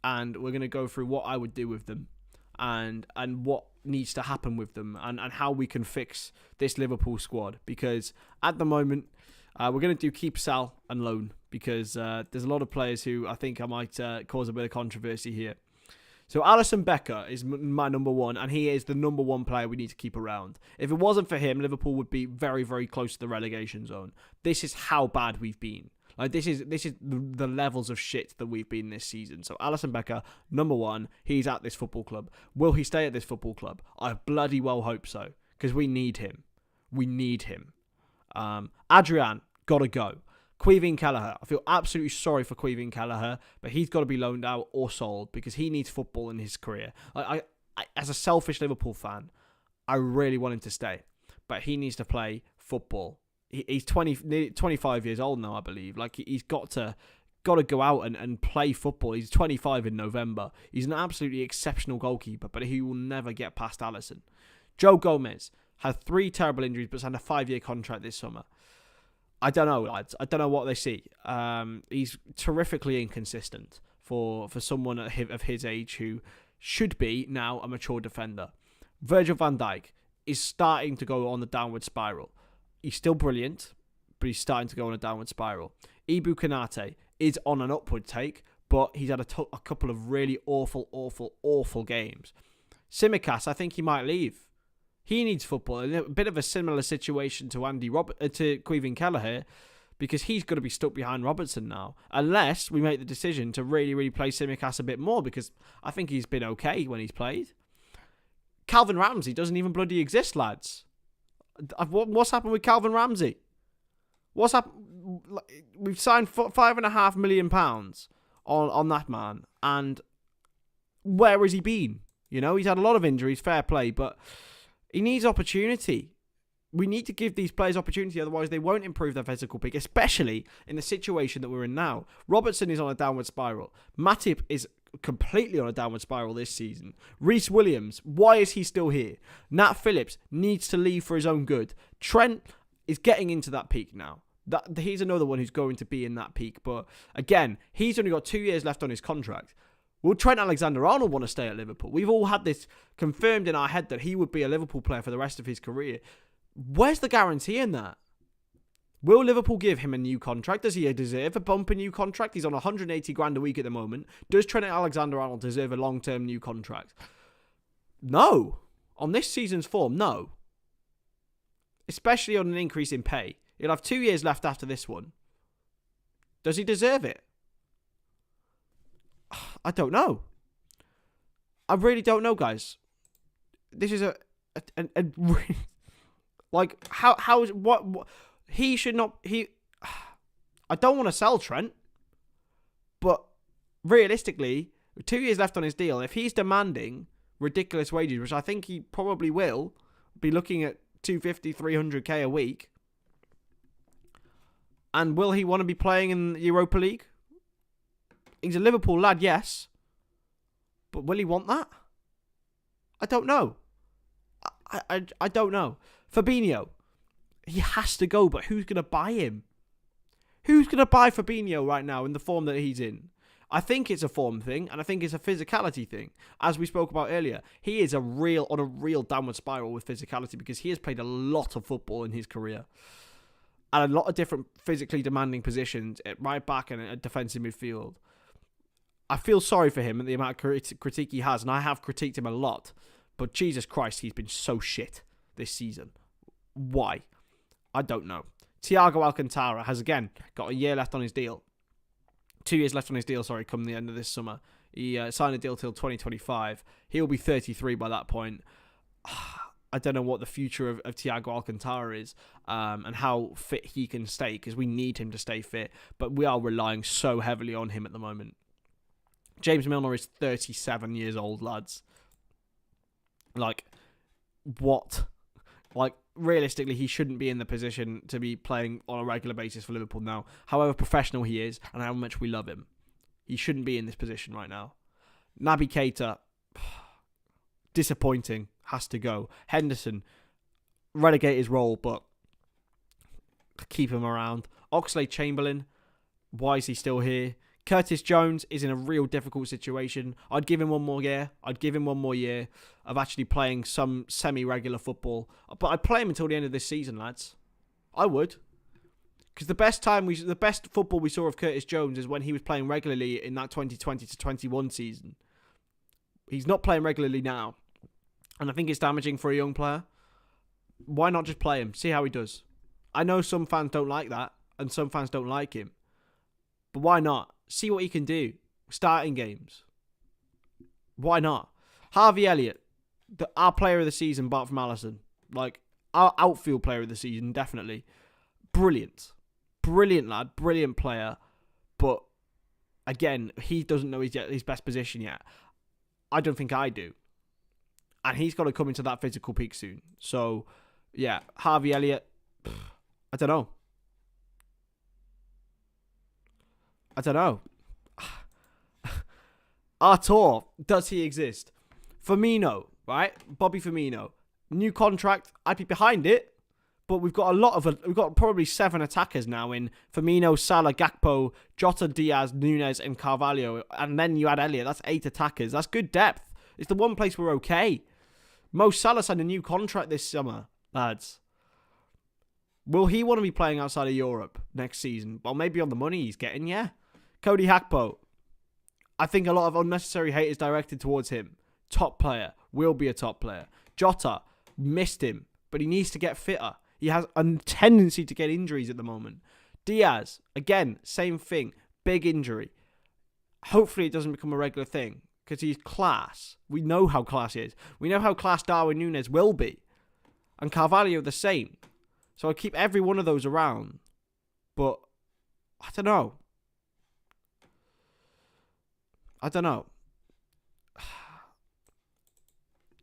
and we're going to go through what I would do with them and what needs to happen with them and how we can fix this Liverpool squad, because at the moment we're going to do keep, sell and loan, because there's a lot of players who I think I might cause a bit of controversy here. So Alisson Becker is my number one, and he is the number one player we need to keep around. If it wasn't for him, Liverpool would be very, very close to the relegation zone. This is how bad we've been. Like, this is the levels of shit that we've been this season. So Alisson Becker, number one, he's at this football club. Will he stay at this football club? I bloody well hope so, because we need him. We need him. Adrian, gotta go. Queeveen Kelleher, I feel absolutely sorry for Queeveen Kelleher, but he's got to be loaned out or sold because he needs football in his career. I, as a selfish Liverpool fan, I really want him to stay, but he needs to play football He's 25 years old now, I believe. Like, he's got to go out and play football. He's 25 in November. He's an absolutely exceptional goalkeeper, but he will never get past Alisson. Joe Gomez had 3 terrible injuries, but signed a 5-year contract this summer. I don't know, lads. I don't know what they see. He's terrifically inconsistent for someone of his age who should be now a mature defender. Virgil van Dijk is starting to go on the downward spiral. He's still brilliant, but he's starting to go on a downward spiral. Ibu Konate is on an upward take, but he's had a couple of really awful games. Tsimikas, I think he might leave. He needs football. A bit of a similar situation to to Caoimhin Kelleher, because he's going to be stuck behind Robertson now, unless we make the decision to really play Tsimikas a bit more, because I think he's been okay when he's played. Calvin Ramsey doesn't even bloody exist, lads. What's happened with Calvin Ramsey? What's happened? We've signed £5.5 million on that man, and where has he been? You know, he's had a lot of injuries, fair play, but he needs opportunity. We need to give these players opportunity, otherwise they won't improve their physical peak, especially in the situation that we're in now. Robertson is on a downward spiral. Matip is completely on a downward spiral this season. Reece Williams, why is he still here? Nat Phillips needs to leave for his own good. Trent is getting into that peak now. He's another one who's going to be in that peak, but again, he's only got 2 years left on his contract. Will Trent Alexander-Arnold want to stay at Liverpool? We've all had this confirmed in our head that he would be a Liverpool player for the rest of his career. Where's the guarantee in that? Will Liverpool give him a new contract? Does he deserve a bump in new contract? He's on 180 grand a week at the moment. Does Trent Alexander-Arnold deserve a long-term new contract? No. On this season's form, no. Especially on an increase in pay. He'll have 2 years left after this one. Does he deserve it? I don't know. I really don't know, guys. This is a like, how is what he should not, I don't want to sell Trent, but realistically, with 2 years left on his deal, if he's demanding ridiculous wages, which I think he probably will, be looking at 250, 300k a week, and will he want to be playing in the Europa League? He's a Liverpool lad, yes, but will he want that? I don't know. I don't know. Fabinho, he has to go, but who's going to buy him? Who's going to buy Fabinho right now in the form that he's in? I think it's a form thing, and I think it's a physicality thing. As we spoke about earlier, he is on a real downward spiral with physicality, because he has played a lot of football in his career. And a lot of different physically demanding positions at right back and at defensive midfield. I feel sorry for him and the amount of critique he has, and I have critiqued him a lot. But Jesus Christ, he's been so shit this season. Why? I don't know. Thiago Alcantara has, again, got a year left on his deal. 2 years left on his deal, come the end of this summer. He signed a deal till 2025. He'll be 33 by that point. I don't know what the future of Thiago Alcantara is, and how fit he can stay, because we need him to stay fit. But we are relying so heavily on him at the moment. James Milner is 37 years old, lads. Like, what? Like, realistically, he shouldn't be in the position to be playing on a regular basis for Liverpool now. However professional he is and how much we love him, he shouldn't be in this position right now. Naby Keita, disappointing, has to go. Henderson, relegate his role, but keep him around. Oxlade-Chamberlain, why is he still here? Curtis Jones is in a real difficult situation. I'd give him one more year. Of actually playing some semi-regular football. But I'd play him until the end of this season, lads. I would. Because the best football we saw of Curtis Jones is when he was playing regularly in that 2020 to 21 season. He's not playing regularly now. And I think it's damaging for a young player. Why not just play him? See how he does. I know some fans don't like that, and some fans don't like him. But why not? See what he can do. Starting games. Why not? Harvey Elliott, our player of the season, apart from Alisson. Like, our outfield player of the season, definitely. Brilliant. Brilliant lad. Brilliant player. But, again, he doesn't know his best position yet. I don't think I do. And he's got to come into that physical peak soon. So, yeah, Harvey Elliott, I don't know. Artur, does he exist? Firmino, right? Bobby Firmino. New contract, I'd be behind it. But we've got we've got probably 7 attackers now in Firmino, Salah, Gakpo, Jota, Diaz, Nunez, and Carvalho. And then you add Elliott. That's 8 attackers. That's good depth. It's the one place we're okay. Mo Salah signed a new contract this summer, lads. Will he want to be playing outside of Europe next season? Well, maybe on the money he's getting, yeah. Cody Gakpo. I think a lot of unnecessary hate is directed towards him. Top player. Will be a top player. Jota. Missed him. But he needs to get fitter. He has a tendency to get injuries at the moment. Diaz. Again, same thing. Big injury. Hopefully it doesn't become a regular thing. Because he's class. We know how class he is. We know how class Darwin Núñez will be. And Carvalho the same. So I keep every one of those around. But I don't know.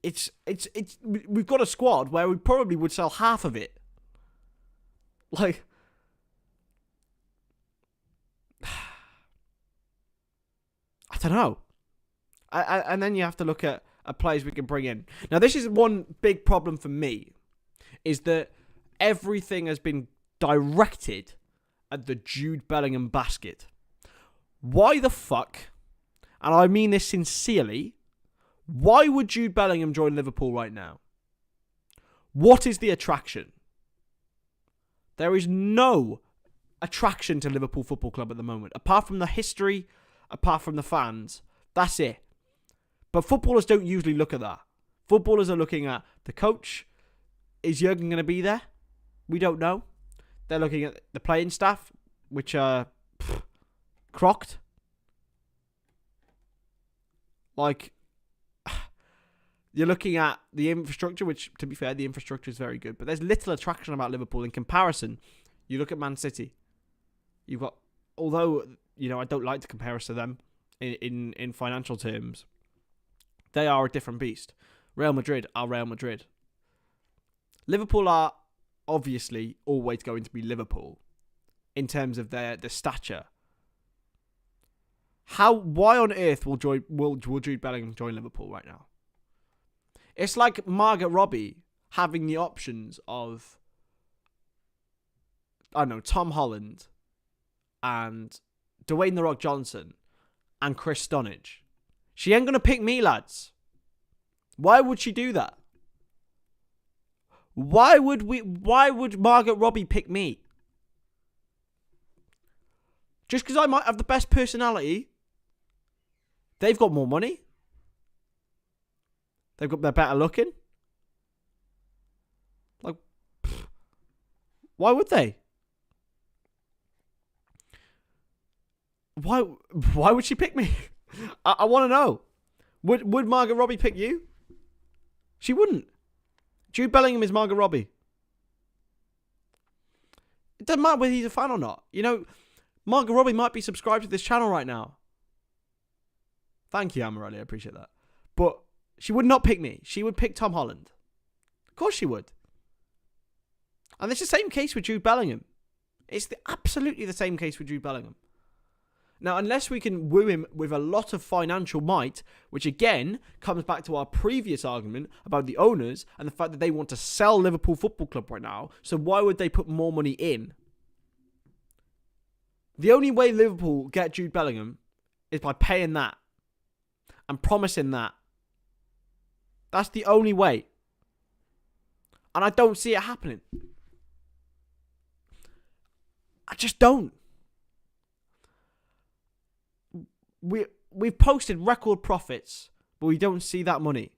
It's we've got a squad where we probably would sell half of it. Like, I don't know. And then you have to look at players we can bring in. Now, this is one big problem for me, is that everything has been directed at the Jude Bellingham basket. Why the fuck, and I mean this sincerely, why would Jude Bellingham join Liverpool right now? What is the attraction? There is no attraction to Liverpool Football Club at the moment, apart from the history, apart from the fans. That's it. But footballers don't usually look at that. Footballers are looking at the coach. Is Jurgen going to be there? We don't know. They're looking at the playing staff, which are crocked. Like, you're looking at the infrastructure, which, to be fair, the infrastructure is very good. But there's little attraction about Liverpool in comparison. You look at Man City. You've got, although, I don't like to compare us to them in financial terms, they are a different beast. Real Madrid are Real Madrid. Liverpool are obviously always going to be Liverpool in terms of their stature. Why on earth will Jude Bellingham join Liverpool right now? It's like Margot Robbie having the options of, I don't know, Tom Holland and Dwayne "The Rock" Johnson and Chris Stonage. She ain't going to pick me, lads. Why would she do that? Why would Margot Robbie pick me? Just because I might have the best personality? They've got more money. They're better looking. Like, why would they? Why would she pick me? I want to know. Would Margot Robbie pick you? She wouldn't. Jude Bellingham is Margot Robbie. It doesn't matter whether he's a fan or not. Margot Robbie might be subscribed to this channel right now. Thank you, Amarelli. I appreciate that. But she would not pick me. She would pick Tom Holland. Of course she would. And it's the same case with Jude Bellingham. It's absolutely the same case with Jude Bellingham. Now, unless we can woo him with a lot of financial might, which again comes back to our previous argument about the owners and the fact that they want to sell Liverpool Football Club right now, so why would they put more money in? The only way Liverpool get Jude Bellingham is by paying that and promising that. That's the only way. And I don't see it happening. I just don't. We've posted record profits, but we don't see that money.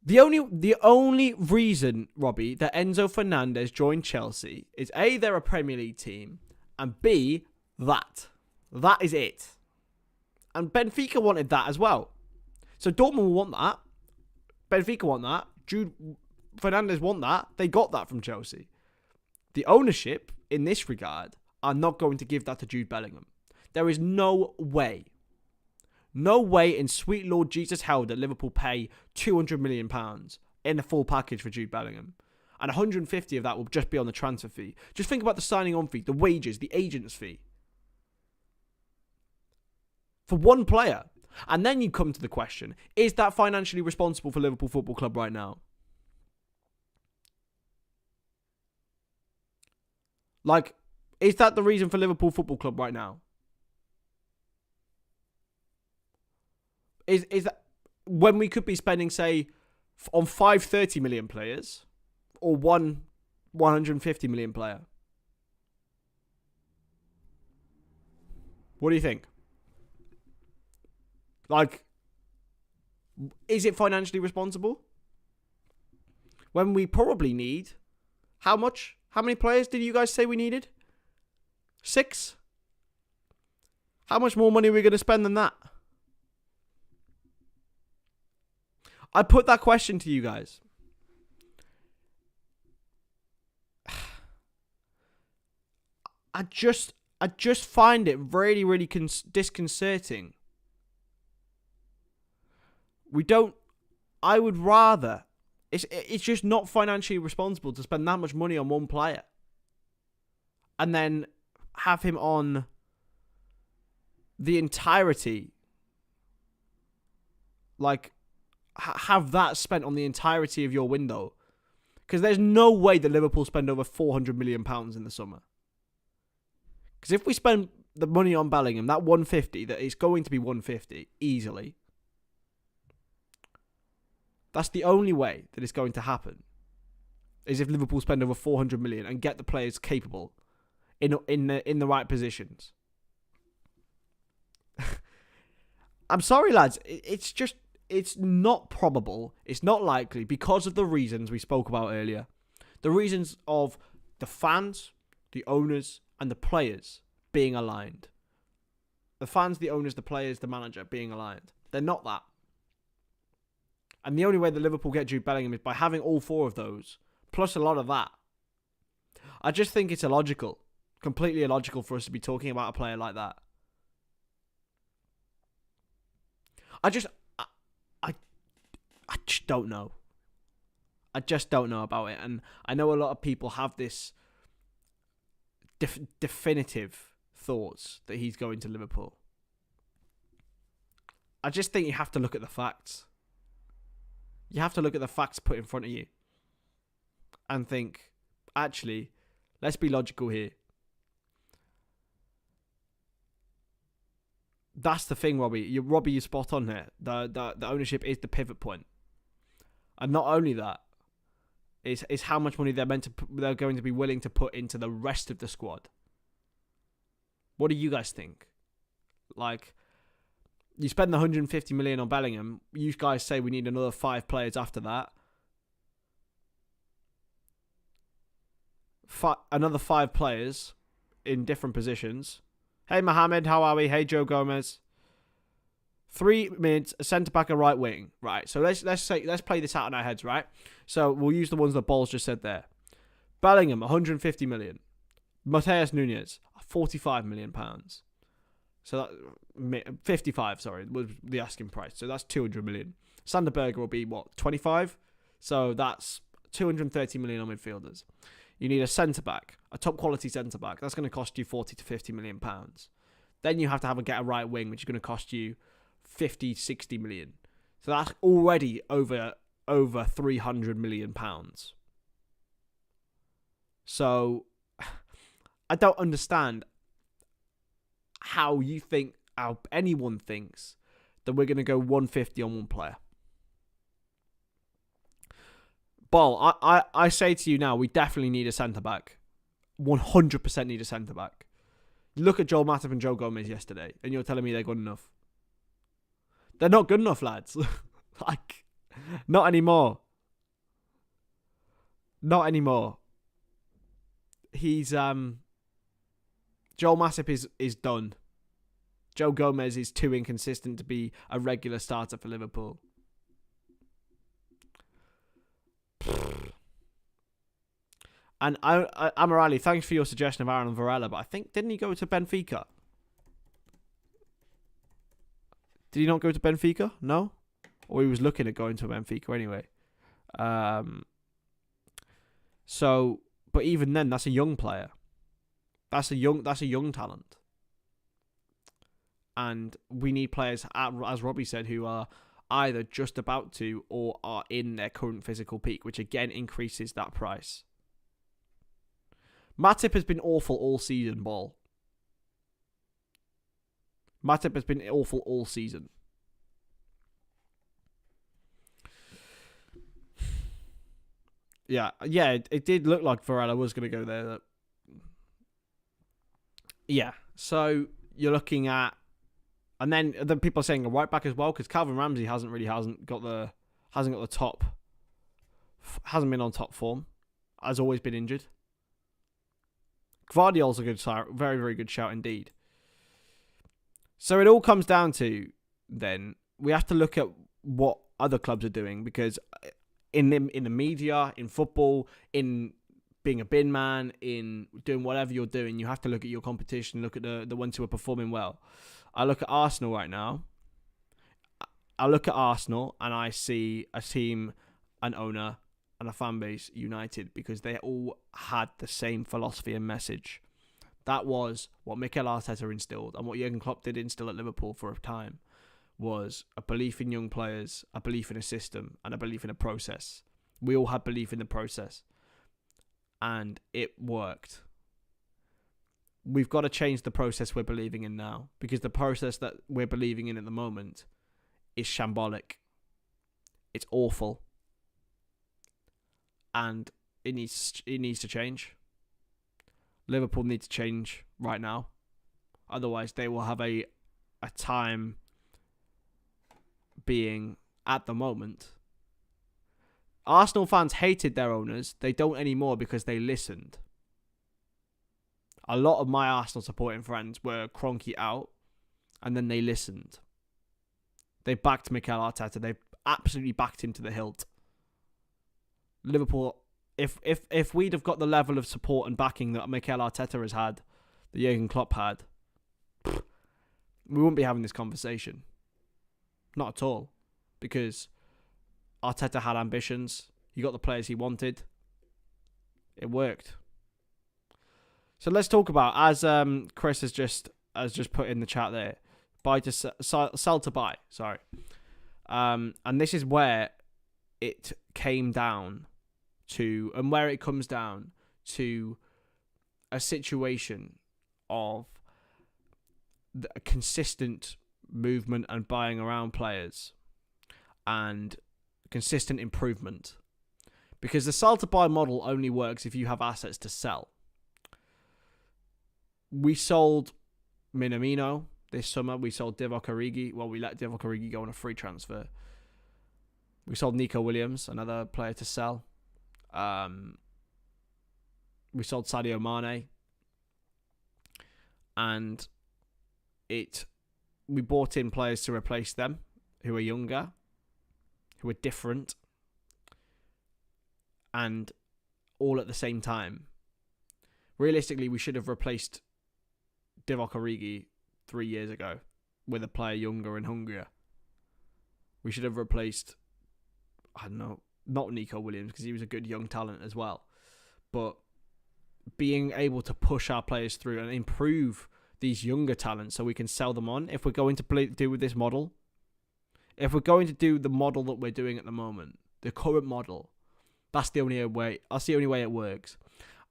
The only reason, Robbie, that Enzo Fernandez joined Chelsea is A, they're a Premier League team, and B, that. That is it. And Benfica wanted that as well. So Dortmund will want that. Benfica want that. Jude Fernandez want that. They got that from Chelsea. The ownership, in this regard, are not going to give that to Jude Bellingham. There is no way. No way in sweet Lord Jesus hell that Liverpool pay £200 million in the full package for Jude Bellingham. And 150 of that will just be on the transfer fee. Just think about the signing on fee, the wages, the agent's fee. For one player. And then you come to the question, is that financially responsible for Liverpool Football Club right now? Like, is that the reason for Liverpool Football Club right now? Is that when we could be spending, say, on 530 million players or one 150 million player? What do you think? Like, is it financially responsible? When we probably need, how much? How many players did you guys say we needed? 6? How much more money are we going to spend than that? I put that question to you guys. I just find it really, really disconcerting. I would rather, it's just not financially responsible to spend that much money on one player. And then have him on the entirety. Like, have that spent on the entirety of your window. Because there's no way that Liverpool spend over £400 million in the summer. Because if we spend the money on Bellingham, that 150, that it's going to be 150 easily. That's the only way that it's going to happen. Is if Liverpool spend over 400 million and get the players capable in the right positions. I'm sorry, lads. It's not probable. It's not likely because of the reasons we spoke about earlier. The reasons of the fans, the owners, and the players being aligned. The fans, the owners, the players, the manager being aligned. They're not that. And the only way that Liverpool get Jude Bellingham is by having all 4 of those, plus a lot of that. I just think it's illogical. Completely illogical for us to be talking about a player like that. I just don't know. I just don't know about it. And I know a lot of people have this definitive thoughts that he's going to Liverpool. I just think you have to look at the facts. You have to look at the facts put in front of you and think, actually, let's be logical here. That's the thing, Robbie. You're spot on here. The ownership is the pivot point. And not only that, is how much money they're going to be willing to put into the rest of the squad. What do you guys think? Like, you spend the 150 million on Bellingham. You guys say we need another 5 players after that. Another 5 players in different positions. Hey, Mohamed, how are we? Hey, Joe Gomez. 3 mids, a centre-back, a right wing. Right, so let's play this out in our heads, right? So we'll use the ones that Balls just said there. Bellingham, 150 million. Mateus Nunes, 45 million pounds. So that 55, sorry, was the asking price. So that's 200 million. Sander Berge will be what, 25? So that's 230 million on midfielders. You need a centre-back, a top-quality centre-back. That's going to cost you 40 to 50 million pounds. Then you have to get a right wing, which is going to cost you 50, 60 million. So that's already over 300 million pounds. So I don't understand how anyone thinks that we're going to go 150 on one player. Ball, I say to you now, we definitely need a centre-back. 100% need a centre-back. Look at Joel Matip and Joe Gomez yesterday, and you're telling me they're good enough. They're not good enough, lads. Like, not anymore. Not anymore. He's, Joel Matip is done. Joe Gomez is too inconsistent to be a regular starter for Liverpool. And Amarali, thanks for your suggestion of Aaron Varela, but I think, didn't he go to Benfica? Did he not go to Benfica? No? Or he was looking at going to Benfica anyway. So, but even then, that's a young player. That's a young talent. And we need players, as Robbie said, who are either just about to or are in their current physical peak, which again increases that price. Matip has been awful all season, Ball. Matip has been awful all season. Yeah, it did look like Varela was going to go there. Yeah, so you're looking at, and then the people are saying a right back as well, because Calvin Ramsey hasn't got the top, hasn't been on top form, has always been injured. Gvardiol's a good shout, very, very good shout indeed. So it all comes down to, then, we have to look at what other clubs are doing, because in the media, in football, in being a bin man, in doing whatever you're doing, you have to look at your competition, look at the ones who are performing well. I look at Arsenal right now. I look at Arsenal and I see a team, an owner, and a fan base united because they all had the same philosophy and message. That was what Mikel Arteta instilled, and what Jurgen Klopp did instill at Liverpool for a time, was a belief in young players, a belief in a system, and a belief in a process. We all had belief in the process, and it worked. We've got to change the process we're believing in now, because the process that we're believing in at the moment is shambolic. It's awful. And it needs to change. Liverpool need to change right now. Otherwise, they will have a time being, at the moment. Arsenal fans hated their owners. They don't anymore because they listened. A lot of my Arsenal supporting friends were Kroenke out, and then they listened. They backed Mikel Arteta. They absolutely backed him to the hilt. Liverpool, if we'd have got the level of support and backing that Mikel Arteta has had, that Jurgen Klopp had, we wouldn't be having this conversation. Not at all. Because Arteta had ambitions. He got the players he wanted. It worked. So let's talk about, as Chris has just put in the chat there, sell to buy. Sorry. And this is where it came down to, and where it comes down to, a situation of a consistent movement and buying around players and consistent improvement. Because the sell to buy model only works if you have assets to sell. We sold Minamino this summer. We sold Divock Origi. Well, we let Divock Origi go on a free transfer. We sold Nico Williams, another player to sell. We sold Sadio Mane. And we bought in players to replace them, who are younger, who are different, and all at the same time. Realistically, we should have replaced Divock Origi 3 years ago with a player younger and hungrier. We should have replaced, I don't know, not Nico Williams, because he was a good young talent as well, but being able to push our players through and improve these younger talents so we can sell them on. If we're going to do with this model, if we're going to do the model that we're doing at the moment, the current model, that's the only way. That's the only way it works.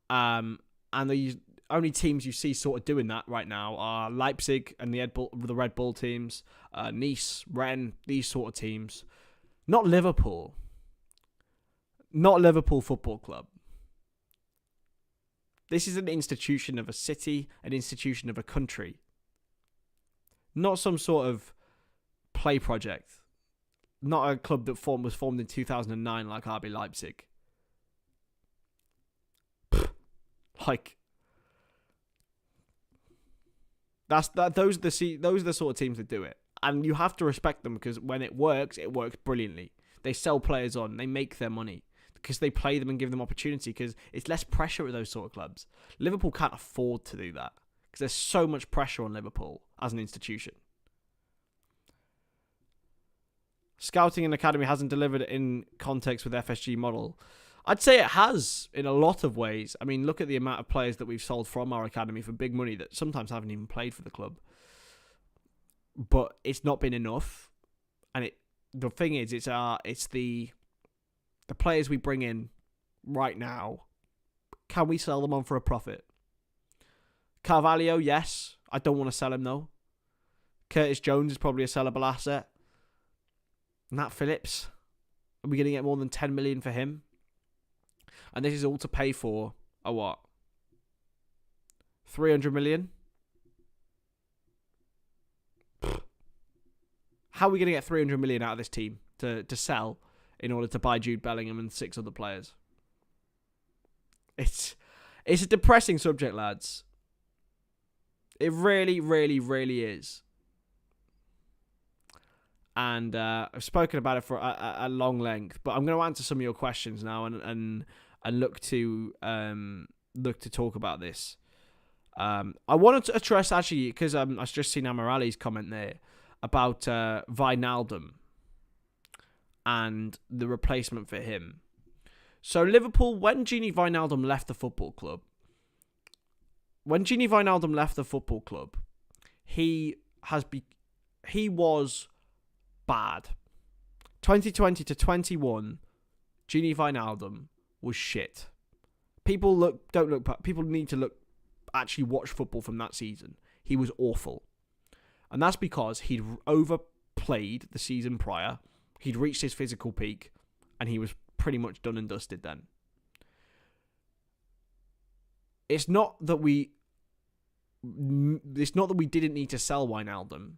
And the only teams you see sort of doing that right now are Leipzig and the Red Bull teams, Nice, Rennes, these sort of teams. Not Liverpool. Not Liverpool Football Club. This is an institution of a city, an institution of a country. Not some sort of play project. Not a club that was formed in 2009 like RB Leipzig. Like, those are the sort of teams that do it. And you have to respect them, because when it works brilliantly. They sell players on, they make their money, because they play them and give them opportunity, because it's less pressure with those sort of clubs. Liverpool can't afford to do that, because there's so much pressure on Liverpool as an institution. Scouting and academy hasn't delivered in context with FSG model. I'd say it has in a lot of ways. I mean, look at the amount of players that we've sold from our academy for big money that sometimes haven't even played for the club. But it's not been enough. And the thing is, it's the players we bring in right now. Can we sell them on for a profit? Carvalho, yes. I don't want to sell him though. Curtis Jones is probably a sellable asset. Nat Phillips, are we going to get more than 10 million for him? And this is all to pay for a what? 300 million? How are we going to get 300 million out of this team to sell in order to buy Jude Bellingham and 6 other players? It's a depressing subject, lads. It really, really, really is. And I've spoken about it for a long length, but I'm going to answer some of your questions now and look to talk about this. I wanted to address, actually, because I've just seen Amirali's comment there about Wijnaldum and the replacement for him. So Liverpool, when Gini Wijnaldum left the football club, he was bad. 2020 to 21, Gini Wijnaldum was shit. People need to actually watch football from that season. He was awful. And that's because he'd overplayed the season prior. He'd reached his physical peak and he was pretty much done and dusted then. It's not that we didn't need to sell Wijnaldum.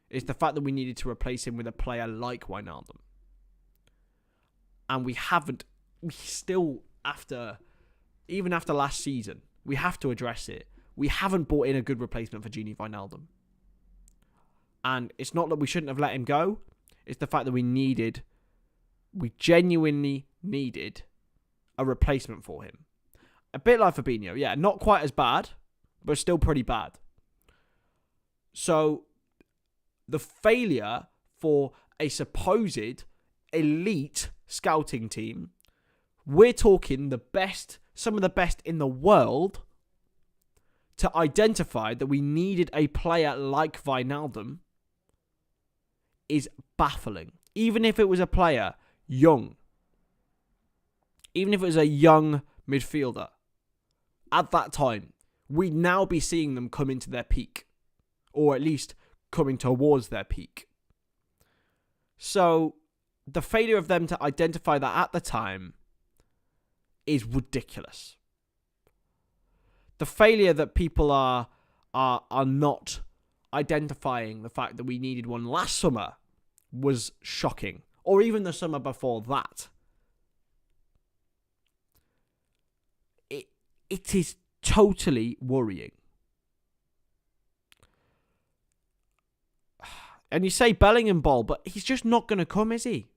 It's the fact that we needed to replace him with a player like Wijnaldum. And we haven't. We still, even after last season, we have to address it. We haven't bought in a good replacement for Gini Wijnaldum. And it's not that we shouldn't have let him go. It's the fact that we genuinely needed a replacement for him. A bit like Fabinho. Yeah, not quite as bad, but still pretty bad. So the failure for a supposed elite scouting team, we're talking some of the best in the world, to identify that we needed a player like Wijnaldum is baffling. Even if it was a player young, even if it was a young midfielder, at that time, we'd now be seeing them come into their peak, or at least coming towards their peak. So the failure of them to identify that at the time is ridiculous. The failure that people are not identifying the fact that we needed one last summer was shocking, or even the summer before that. It is totally worrying. And you say Bellingham ball, but he's just not going to come, is he?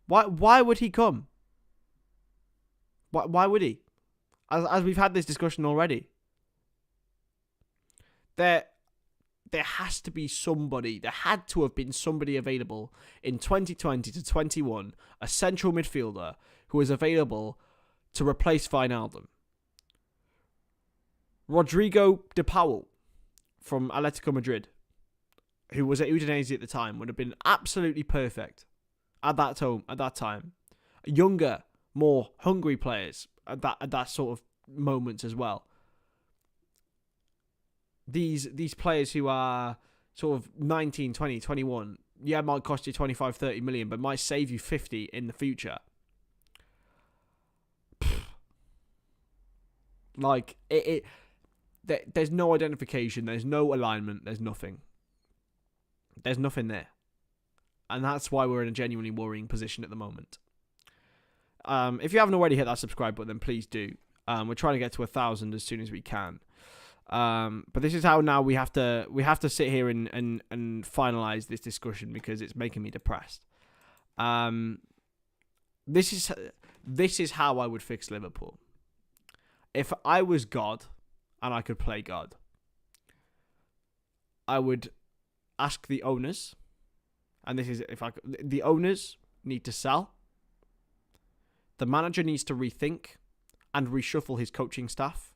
Why would he come? Why would he? As we've had this discussion already. There has to be somebody, there had to have been somebody available in 2020 to 21, a central midfielder who was available to replace Wijnaldum. Rodrigo de Paul from Atletico Madrid, who was at Udinese at the time, would have been absolutely perfect at that time. Younger, more hungry players at that sort of moment as well. These players who are sort of 19, 20, 21, yeah, might cost you 25, 30 million, but might save you 50 in the future. Like, there's no identification, there's no alignment, there's nothing. There's nothing there. And that's why we're in a genuinely worrying position at the moment. If you haven't already hit that subscribe button, then please do. We're trying to get to 1,000 as soon as we can. But this is how now we have to sit here and finalize this discussion, because it's making me depressed. This is how I would fix Liverpool. If I was God and I could play God, I would ask the owners and this is the owners need to sell. The manager needs to rethink and reshuffle his coaching staff.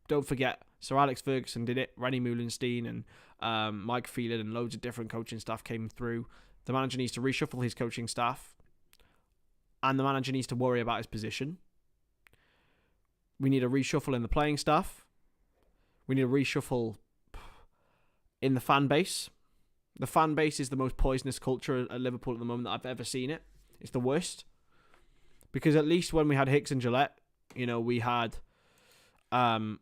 Don't forget, Sir Alex Ferguson did it. Rennie Moulenstein and Mike Phelan and loads of different coaching staff came through. The manager needs to reshuffle his coaching staff. And the manager needs to worry about his position. We need a reshuffle in the playing staff. We need a reshuffle in the fan base. The fan base is the most poisonous culture at Liverpool at the moment that I've ever seen it. It's the worst. Because at least when we had Hicks and Gillette, we had a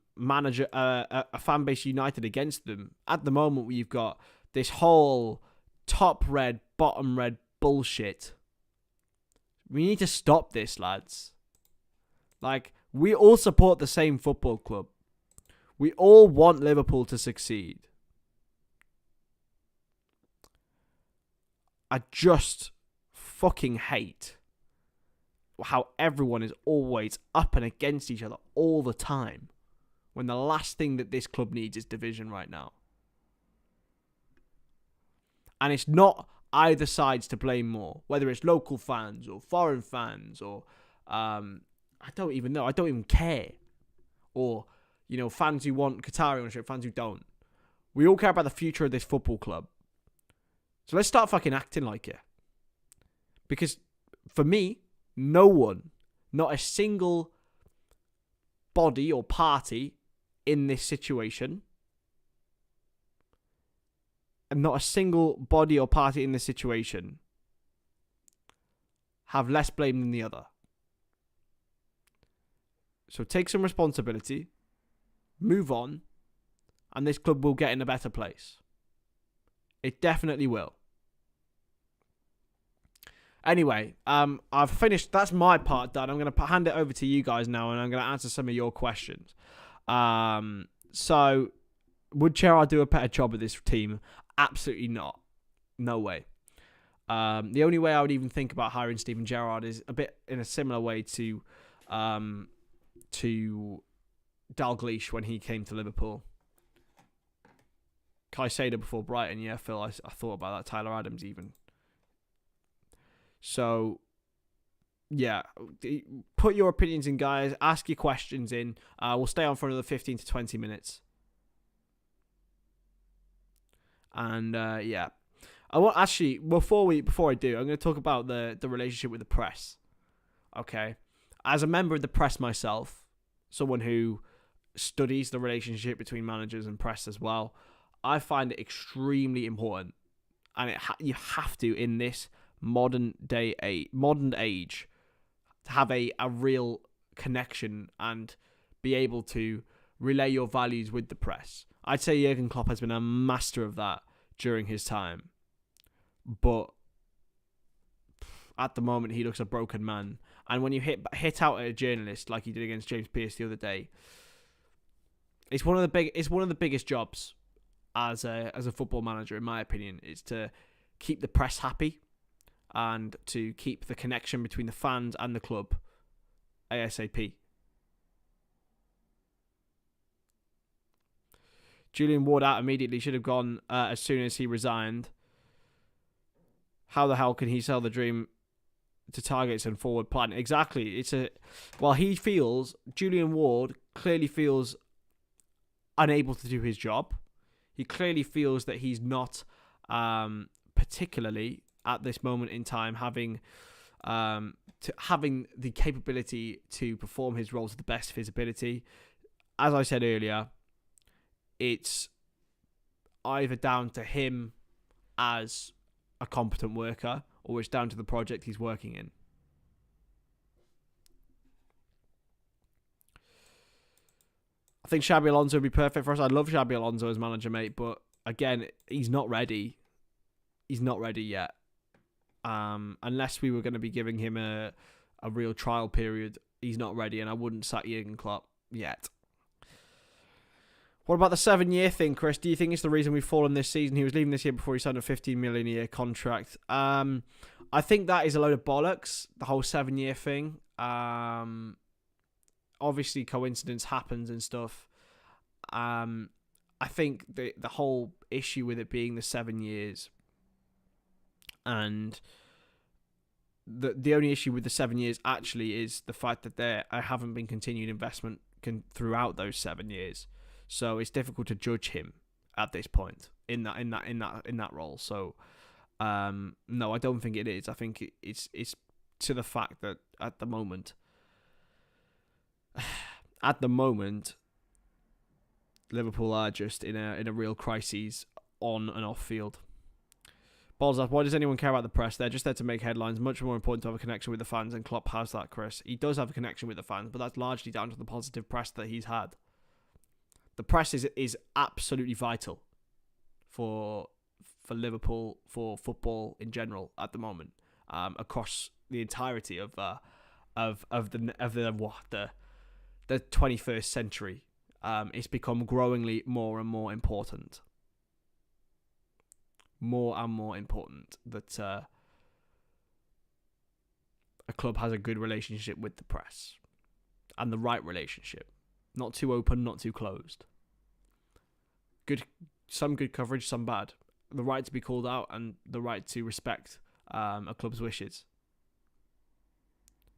fan base united against them. At the moment, we've got this whole top red, bottom red bullshit. We need to stop this, lads. We all support the same football club. We all want Liverpool to succeed. I just fucking hate how everyone is always up and against each other all the time, when the last thing that this club needs is division right now. And it's not either side's to blame more, whether it's local fans or foreign fans or I don't even know. I don't even care. Or, fans who want Qatari ownership, fans who don't. We all care about the future of this football club. So let's start fucking acting like it. Because for me, no one, not a single body or party in this situation, and not a single body or party in this situation have less blame than the other. So take some responsibility, move on, and this club will get in a better place. It definitely will. Anyway, I've finished. That's my part done. I'm going to hand it over to you guys now, and I'm going to answer some of your questions. So, would Gerrard do a better job at this team? Absolutely not. No way. The only way I would even think about hiring Steven Gerrard is a bit in a similar way to Dalglish when he came to Liverpool. Caicedo before Brighton, yeah, Phil, I thought about that. Tyler Adams even. So, yeah, put your opinions in, guys. Ask your questions in. We'll stay on for another 15 to 20 minutes. And, yeah. I want actually, before I do, I'm going to talk about the relationship with the press. Okay? As a member of the press myself, someone who studies the relationship between managers and press as well, I find it extremely important, and you have to in this modern age to have a real connection and be able to relay your values with the press. I'd say Jurgen Klopp has been a master of that during his time, but at the moment he looks a broken man. And when you hit out at a journalist like he did against James Pearce the other day, it's one of the biggest jobs as a football manager, in my opinion, is to keep the press happy and to keep the connection between the fans and the club ASAP. Julian Ward out immediately, should have gone as soon as he resigned. How the hell can he sell the dream to targets and forward plan? Exactly. Julian Ward clearly feels unable to do his job. He clearly feels that he's not particularly at this moment in time having the capability to perform his role to the best of his ability. As I said earlier, it's either down to him as a competent worker or it's down to the project he's working in. I think Xabi Alonso would be perfect for us. I love Xabi Alonso as manager, mate, but again, he's not ready. He's not ready yet. Unless we were going to be giving him a real trial period, he's not ready, and I wouldn't sack Jurgen Klopp yet. What about the 7-year thing, Chris? Do you think it's the reason we've fallen this season? He was leaving this year before he signed a $15 million a year contract. I think that is a load of bollocks, the whole 7-year thing. Obviously, coincidence happens and stuff. I think the whole issue with it being the 7 years And the only issue with the 7 years actually is the fact that there haven't been continued investment throughout those 7 years. So it's difficult to judge him at this point in that role. So no, I don't think it is. I think it's to the fact that at the moment, Liverpool are just in a real crisis on and off field. Balls up. Why does anyone care about the press? They're just there to make headlines. Much more important to have a connection with the fans, and Klopp has that, Chris. He does have a connection with the fans, but that's largely down to the positive press that he's had. The press is absolutely vital for Liverpool, for football in general at the moment, across the entirety of the 21st century. It's become growingly more and more important. More and more important that a club has a good relationship with the press, and the right relationship, not too open, not too closed. Some good coverage, some bad. The right to be called out and the right to respect a club's wishes.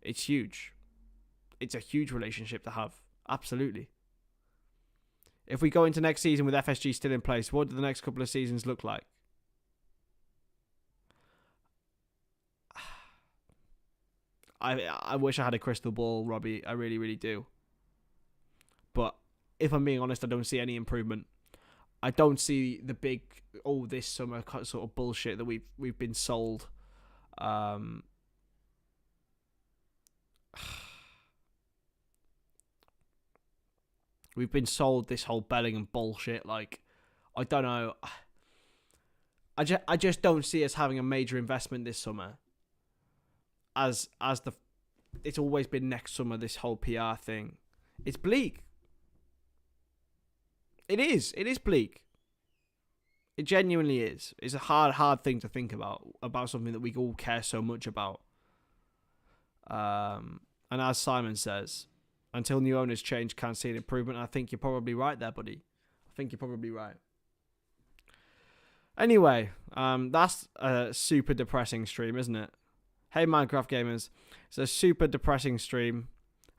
It's huge. It's a huge relationship to have. Absolutely. If we go into next season with FSG still in place, what do the next couple of seasons look like? I wish I had a crystal ball, Robbie. I really, really do. But if I'm being honest, I don't see any improvement. I don't see the big this summer sort of bullshit that we've been sold. We've been sold this whole Bellingham bullshit. Like, I don't know. I just don't see us having a major investment this summer. As it's always been next summer, this whole PR thing. It's bleak. It is bleak. It genuinely is. It's a hard thing to think about something that we all care so much about. And as Simon says, until new owners change, can't see an improvement. I think you're probably right there, buddy. I think you're probably right. Anyway, that's a super depressing stream, isn't it? Hey, Minecraft gamers. It's a super depressing stream.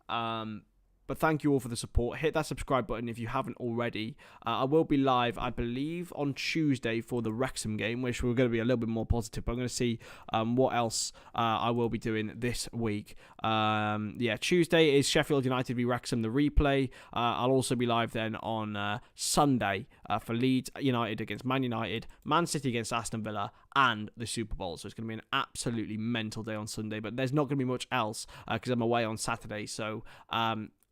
But thank you all for the support. Hit that subscribe button if you haven't already. I will be live, I believe, on Tuesday for the Wrexham game, which we're going to be a little bit more positive. But I'm going to see what else I will be doing this week. Tuesday is Sheffield United v Wrexham, the replay. I'll also be live then on Sunday for Leeds United against Man United, Man City against Aston Villa, and the Super Bowl. So it's going to be an absolutely mental day on Sunday. But there's not going to be much else because I'm away on Saturday. So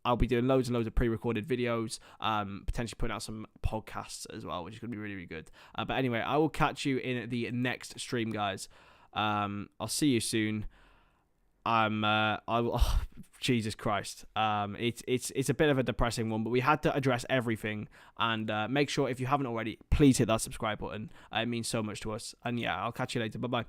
I'll be doing loads and loads of pre-recorded videos, potentially putting out some podcasts as well, which is going to be really, really good. But anyway, I will catch you in the next stream, guys. I'll see you soon. Jesus Christ. It's a bit of a depressing one, but we had to address everything. And make sure, if you haven't already, please hit that subscribe button. It means so much to us. And yeah, I'll catch you later. Bye-bye.